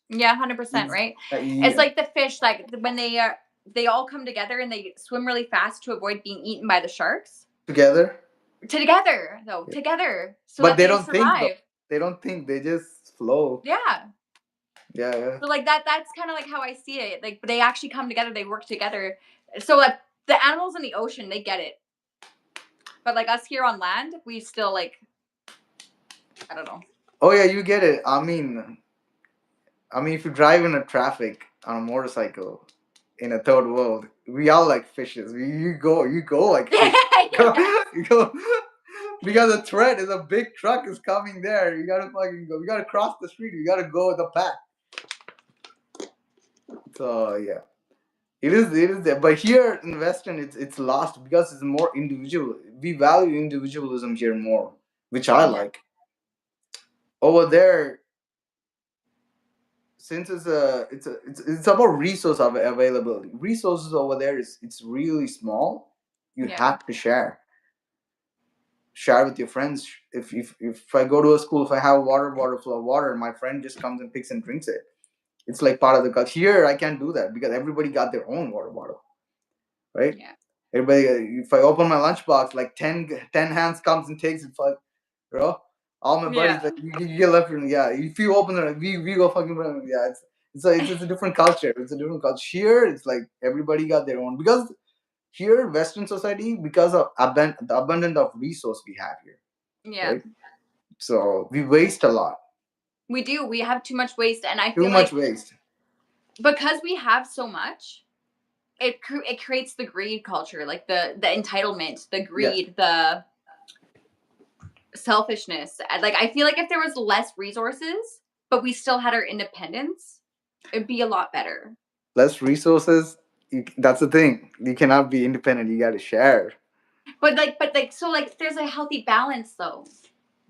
Yeah, 100%, right? It's like the fish, like when they all come together and they swim really fast to avoid being eaten by the sharks. Together. Together, though, Yeah. together, so but that they they don't survive. think though. They don't think. They just flow. Yeah. Yeah, yeah. So like that's kind of like how I see it. Like they actually come together, they work together. So like the animals in the ocean, they get it. But like us here on land, we still like I don't know. Oh yeah, you get it. I mean, if you drive in a traffic on a motorcycle in a third world, we all like fishes. You go like fish. Yes. You go because the threat is a big truck is coming there. You gotta fucking go. You gotta cross the street. You gotta go with the pack. So yeah, it is there. But here in Western, it's lost because it's more individual. We value individualism here more, which I Yeah. like. Over there, since it's about resource availability. Resources over there is it's really small. You Yeah. have to share with your friends. If I go to a school, if I have a water bottle full of water, my friend just comes and picks and drinks it. It's like part of the culture. Here, I can't do that because everybody got their own water bottle, right? Yeah. Everybody, if I open my lunchbox, like 10 hands comes and takes it. Fuck, bro. All my buddies, Yeah. like you get left in. Yeah, if you open it, we go fucking. Yeah, it's a different culture. It's a different culture. Here, it's like everybody got their own because here, Western society, because of the abundance of resource we have here, Yeah. right? So we waste a lot. We do. We have too much waste, and I Too feel much like waste. because we have so much, it creates the greed culture, like the entitlement, the Yeah. greed, the selfishness. Like I feel like if there was less resources, but we still had our independence, it'd be a lot better. Less resources. That's the thing. You cannot be independent. You got to share. So like, there's a healthy balance though.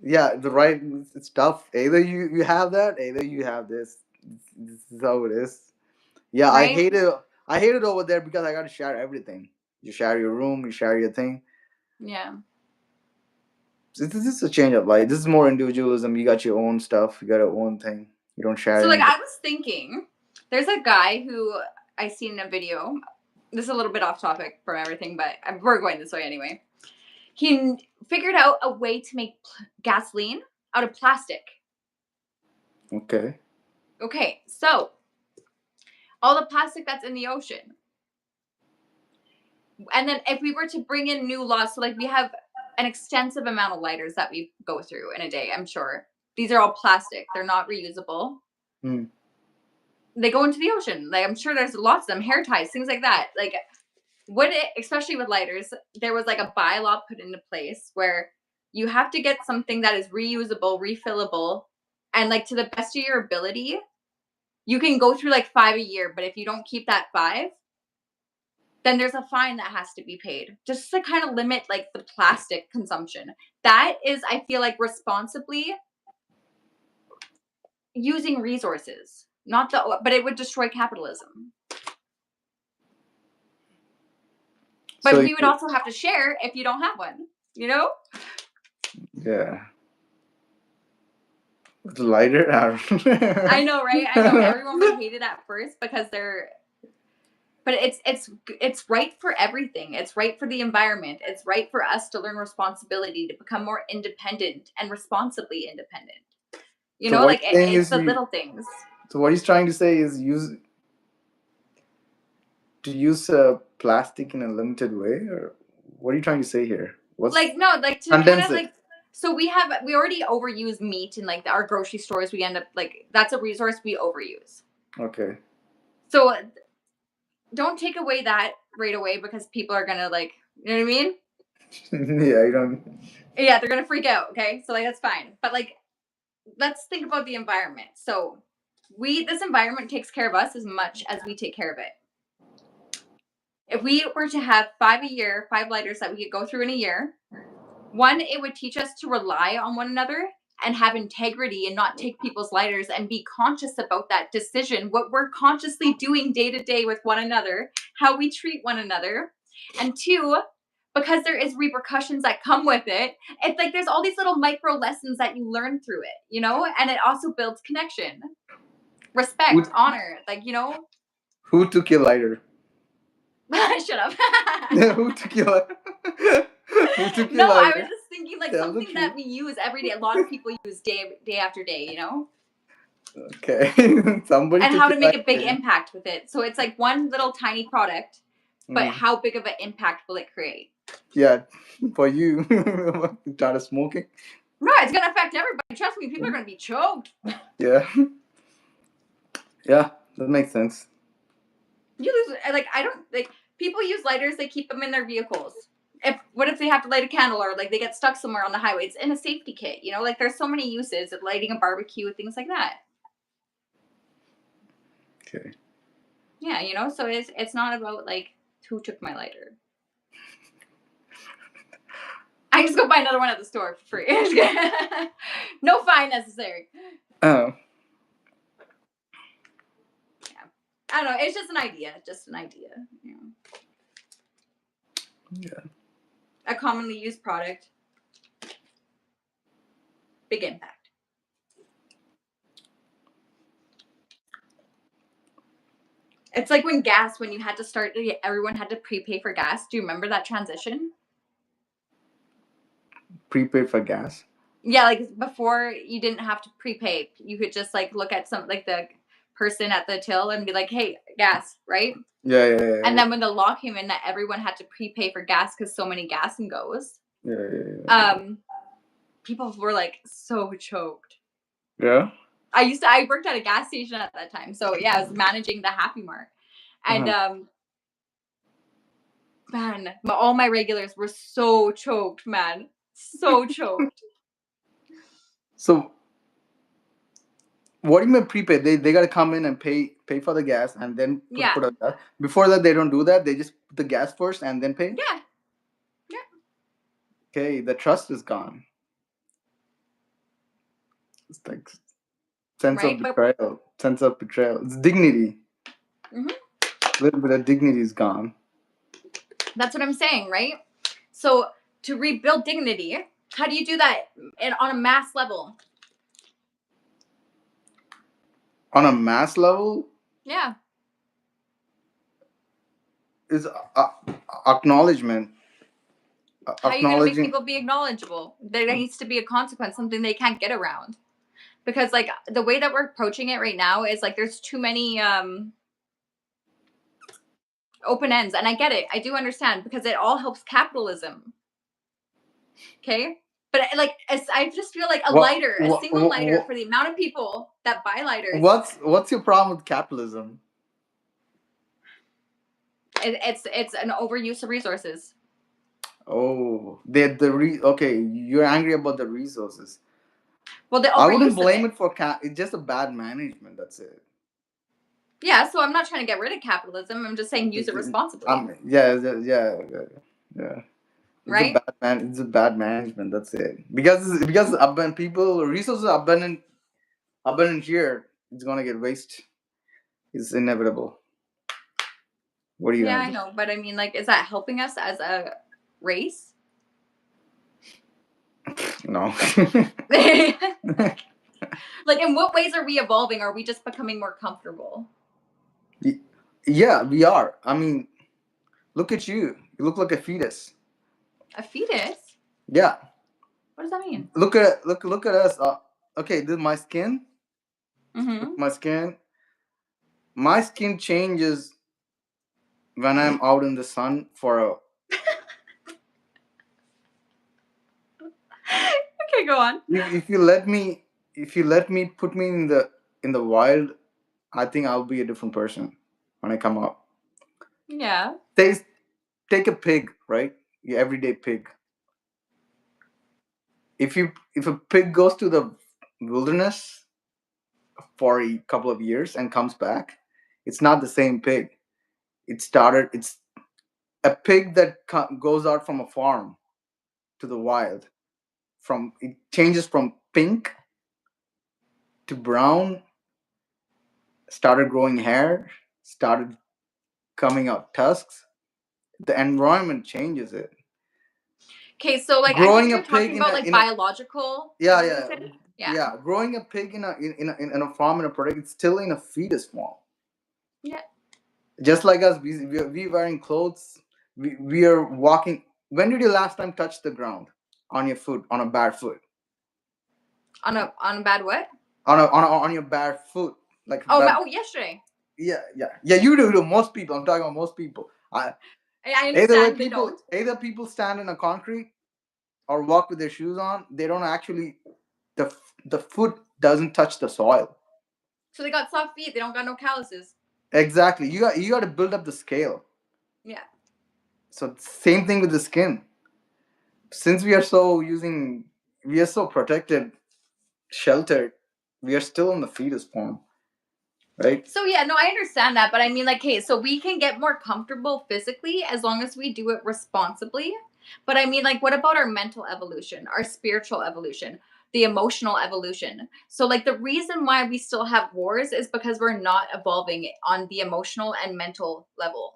Yeah, the right. It's tough. Either you have that, either you have this. This is how it is. Yeah, I Right? hate it. I hate it over there because I got to share everything. You share your room. You share your thing. Yeah. This is a change of life. This is more individualism. You got your own stuff. You got your own thing. You don't share So like, anything. I was thinking, there's a guy who I seen in a video. This is a little bit off topic from everything, but we're going this way anyway. He figured out a way to make gasoline out of plastic. Okay. Okay, so all the plastic that's in the ocean. And then if we were to bring in new laws, so like we have an extensive amount of lighters that we go through in a day, I'm sure. These are all plastic. They're not reusable. Hmm. They go into the ocean. Like I'm sure there's lots of them, hair ties, things like that. Like would it, especially with lighters, there was like a bylaw put into place where you have to get something that is reusable, refillable, and like to the best of your ability, you can go through like 5 a year, but if you don't keep that 5, then there's a fine that has to be paid just to kind of limit like the plastic consumption. That is, I feel like, responsibly using resources, not the, but it would destroy capitalism. But So we would also have to share if you don't have one, you know? yeah, it's lighter. I know, right? I know everyone would hate it at first because they're, but it's right for everything. It's right for the environment. It's right for us to learn responsibility, to become more independent and responsibly independent. You So know, what like he's saying it's is the little things. So what he's trying to say is use plastic in a limited way, or what are you trying to say here? What's Like no, like to kind condense of it? like, so we already overuse meat in like our grocery stores. We end up like that's a resource we overuse. Okay. So don't take away that right away because people are gonna like, you know what I mean? Yeah, you don't. Yeah, they're gonna freak out. Okay, so like that's fine, but like let's think about the environment. So this environment takes care of us as much as we take care of it. If we were to have 5 a year, 5 lighters that we could go through in a year, one, it would teach us to rely on one another and have integrity and not take people's lighters and be conscious about that decision, what we're consciously doing day to day with one another, how we treat one another. And two, because there is repercussions that come with it, it's like there's all these little micro lessons that you learn through it, you know, and it also builds connection, Who, respect, honor, like, you know. who took your lighter? Shut up. Who took your Who took your No, I lighter? was just thinking like Tell the something that truth. we use every day. A lot of people use day after day, you know, Okay. Somebody and took how your to make a big lighter. impact with it. So it's like one little tiny product, but Mm. how big of an impact will it create? Yeah, for you. You started smoking. No, it's gonna affect everybody. Trust me, people are gonna be choked. Yeah. Yeah, that makes sense. You lose, like I don't like people use lighters. They keep them in their vehicles. What if they have to light a candle or like they get stuck somewhere on the highway? It's in a safety kit. You know, like there's so many uses of lighting a barbecue, things like that. Okay. Yeah, you know, so it's not about like who took my lighter. I can just go buy another one at the store for free. No fine necessary. Oh. I don't know. It's just an idea. Just an idea. Yeah. Yeah. A commonly used product. Big impact. It's like when you had to start, everyone had to prepay for gas. Do you remember that transition? Prepaid for gas. Yeah, like before you didn't have to prepay. You could just like look at some like the person at the till and be like, "Hey, gas," right? Yeah, yeah, And yeah, then when the law came in that everyone had to prepay for gas because so many gas and goes, yeah, yeah, people were like so choked. yeah. I worked at a gas station at that time, so yeah, I was managing the Happy Mart, and Uh-huh. man, all my regulars were so choked, man, so choked. So what do you mean prepaid? They gotta come in and pay for the gas and then Yeah, put a gas. Before that, they don't do that. They just put the gas first and then pay. yeah, yeah. Okay, the trust is gone. It's like sense of Right, but betrayal. Sense of betrayal. It's dignity. mhm. A little bit of dignity is gone. That's what I'm saying, right? So to rebuild dignity, how do you do that on a mass level? On a mass level, Yeah. is acknowledgement. How are you going to make Acknowledging. people be acknowledgeable? There needs to be a consequence, something they can't get around. Because like the way that we're approaching it right now is like there's too many open ends, and I get it. I do understand because it all helps capitalism. Okay? But like I just feel like a single lighter for the amount of people that buy lighters. What's your problem with capitalism? It's an overuse of resources. Oh, okay. You're angry about the resources. Well, the I wouldn't overuse of blame it. it for It's just a bad management. That's it. Yeah, so I'm not trying to get rid of capitalism. I'm just saying use it responsibly. Yeah, yeah, yeah, yeah. Right? It's a bad management. That's it. Because abundant people resources are abundant here. It's gonna get waste. It's inevitable. What are you Yeah, gonna I do? know, but I mean, like, is that helping us as a race? No. Like, in what ways are we evolving? Are we just becoming more comfortable? Yeah, we are. I mean, look at you. You look like a fetus. A fetus? Yeah. What does that mean? Look at us. Okay, this is my skin. Mm-hmm. My skin. My skin changes when I'm out in the sun for a. Okay, go on. If you let me put me in the wild, I think I'll be a different person when I come out. Yeah. Take a pig, right? Your everyday pig. If a pig goes to the wilderness for a couple of years and comes back, it's not the same pig. It's a pig that goes out from a farm to the wild. From it changes from pink to brown, started growing hair, started coming out tusks. The environment changes it. Okay, so like I think Growing a you're pig talking about like biological yeah, evolution. Yeah. yeah, growing a pig in a farm in a product, it's still in a fetus form. Yeah. Just like us, we wearing clothes. We are walking. When did you last time touch the ground on your foot on a bare foot? On a bad what? On your bare foot, like Yesterday. yeah. You do. Most people. I'm talking about most people. I understand they don't. Either people stand in a concrete or walk with their shoes on. They don't actually the foot doesn't touch the soil. So they got soft feet. They don't got no calluses. Exactly. You got to build up the scale. Yeah. So same thing with the skin. Since we are so protected, sheltered, we are still in the fetus form, right? So yeah, no, I understand that, but I mean, like, hey, so we can get more comfortable physically as long as we do it responsibly. But I mean, like, what about our mental evolution, our spiritual evolution? the emotional evolution. So, like, the reason why we still have wars is because we're not evolving on the emotional and mental level.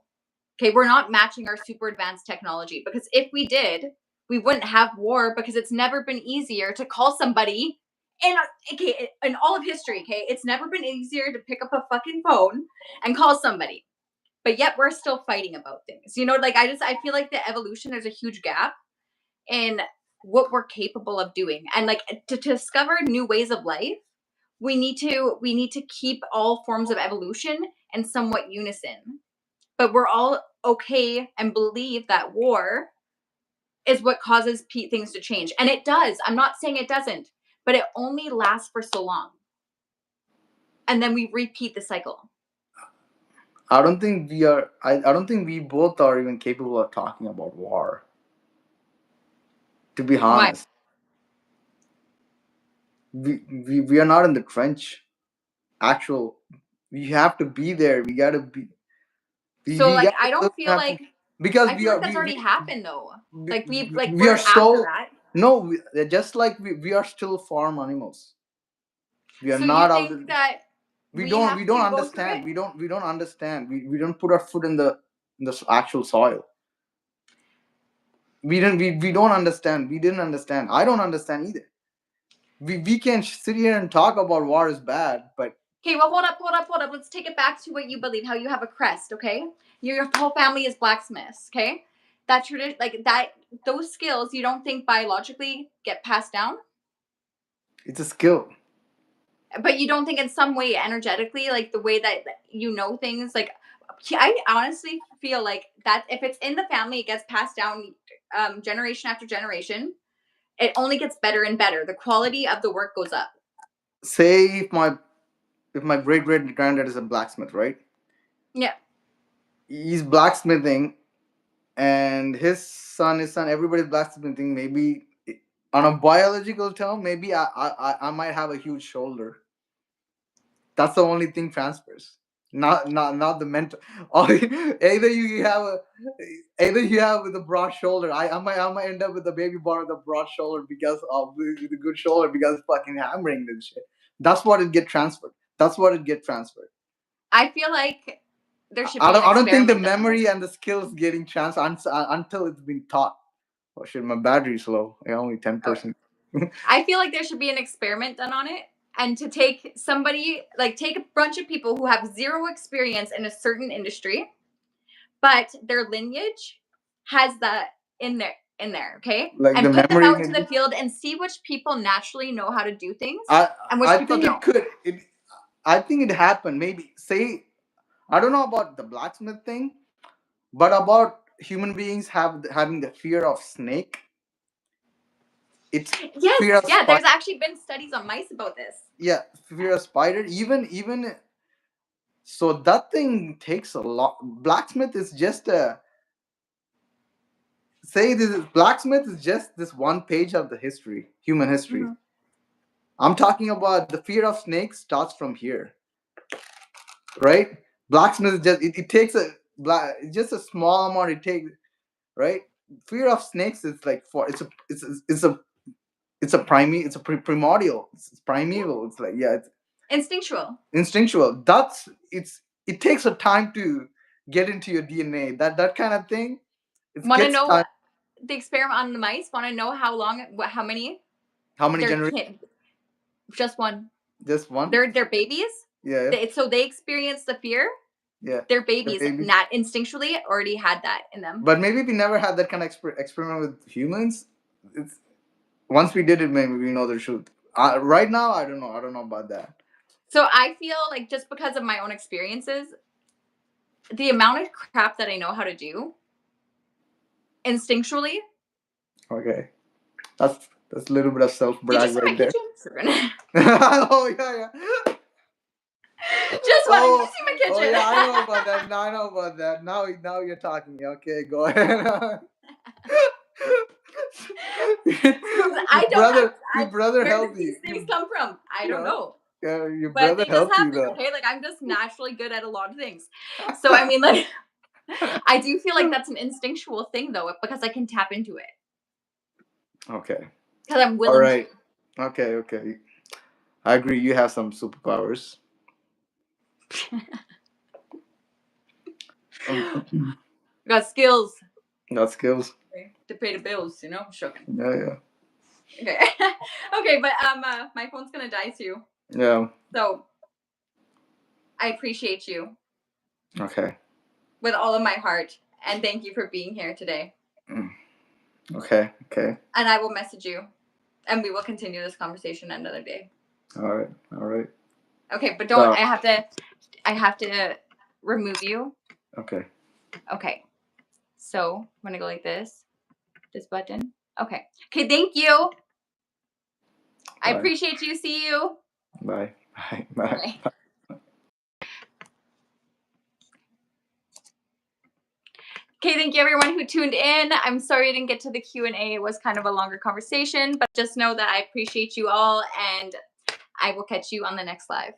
Okay, we're not matching our super advanced technology, because if we did, we wouldn't have war, because it's never been easier to call somebody in okay, in all of history, okay? It's never been easier to pick up a fucking phone and call somebody. But yet we're still fighting about things. You know, like, I feel like the evolution, there's a huge gap in what we're capable of doing. And like, to discover new ways of life, we need to keep all forms of evolution in somewhat unison. But we're all okay and believe that war is what causes things to change. And it does. I'm not saying it doesn't, but it only lasts for so long. And then we repeat the cycle. I don't think we are. I don't think we both are even capable of talking about war. To be Why? honest, we are not in the trench. Actual, we have to be there. We gotta be. So We like, gotta have to, because I we feel like are that's already happened though. Like, we are we're after so that. no. Just like we are still farm animals. We are So you not out. think that We we don't. have We don't to go through understand. it? We don't understand. We don't put our foot in the actual soil. We don't understand. We didn't understand. I don't understand either. We can sit here and talk about war is bad, but Okay, well, hold up. Let's take it back to what you believe. How you have a crest, okay? Your whole family is blacksmiths, okay? That tradition, like that, those skills, you don't think biologically get passed down, it's a skill. but you don't think in some way energetically, like the way that you know things, like, I honestly feel like that if it's in the family, it gets passed down, generation after generation. It only gets better and better. The quality of the work goes up. Say if my great great granddad is a blacksmith, right? Yeah. He's blacksmithing, and his son, everybody's blacksmithing. Maybe on a biological term, maybe I might have a huge shoulder. That's the only thing transfers. Not the mental. Or either you have a either you have with a broad shoulder. I might end up with a baby boy with a broad shoulder because of with a good shoulder because fucking hammering this shit. That's what it get transferred. That's what it get transferred. I feel like there should be an I don't think the experiment done on memory this. and the skills getting transferred until it's been taught. Oh shit, my battery's low. Yeah, only Oh, 10%. I feel like there should be an experiment done on it, and to take somebody, like, take a bunch of people who have zero experience in a certain industry, but their lineage has that in there, okay? Like the And put them memory out into the maybe. field and see which people naturally know how to do things I and which I people think it don't. could. I think it happened. Maybe say I don't know about the blacksmith thing, but about human beings having the fear of snake. It's Yes, fear of yeah, spider. there's actually been studies on mice about this. Yeah, fear of spider. Even so, that thing takes a lot. Blacksmith is just a say this is blacksmith is just this one page of the history, human history. Mhm. I'm talking about the fear of snakes starts from here, right? Blacksmith is just it takes a just a small amount. It takes right. Fear of snakes is like for it's a primordial. It's Yeah, primeval. It's like yeah, it's instinctual. instinctual. It takes a time to get into your DNA. That kind of thing. It Want to gets know time. the experiment on the mice? Want to know how long, how many? How many They're generations? just one. Just one. They're babies. Yeah, So they experience the fear. yeah. Their The babies baby. not instinctually already had that in them. But maybe we never had that kind of experiment with humans. It's once we did it, maybe we know the truth. Right now, I don't know. I don't know about that. So I feel like, just because of my own experiences, the amount of crap that I know how to do instinctually, Okay, that's a little bit of self did you brag see my right there. kitchen? Oh yeah, yeah. Just one. Did you Oh, see my oh kitchen? yeah, I know about that. Now I know about that. Now you're talking. Okay, go ahead. I don't. Your brother Where did helped these you. things come from? I don't Yeah, know. yeah, your But brother they just helped you happen, though. okay? Like, I'm just naturally good at a lot of things. So I mean, like, I do feel like that's an instinctual thing though, because I can tap into it Okay. because I'm All willing to. right. Okay, okay. I agree. You have some superpowers. Got skills Got skills. to pay the bills, Shookin'. Yeah, yeah, Okay. Okay, but my phone's gonna die too. yeah. So I appreciate you Okay, with all of my heart, and thank you for being here today. okay, okay. And I will message you, and we will continue this conversation another day. All right, all right. Okay, but don't. I have to remove you. Okay. Okay. So I'm gonna go like this. This button. Okay. Okay. Thank you. I Bye. appreciate you. See you. Bye. Bye. Bye. Bye. Okay, thank you everyone who tuned in. I'm sorry I didn't get to the Q&A. It was kind of a longer conversation, but just know that I appreciate you all, and I will catch you on the next live.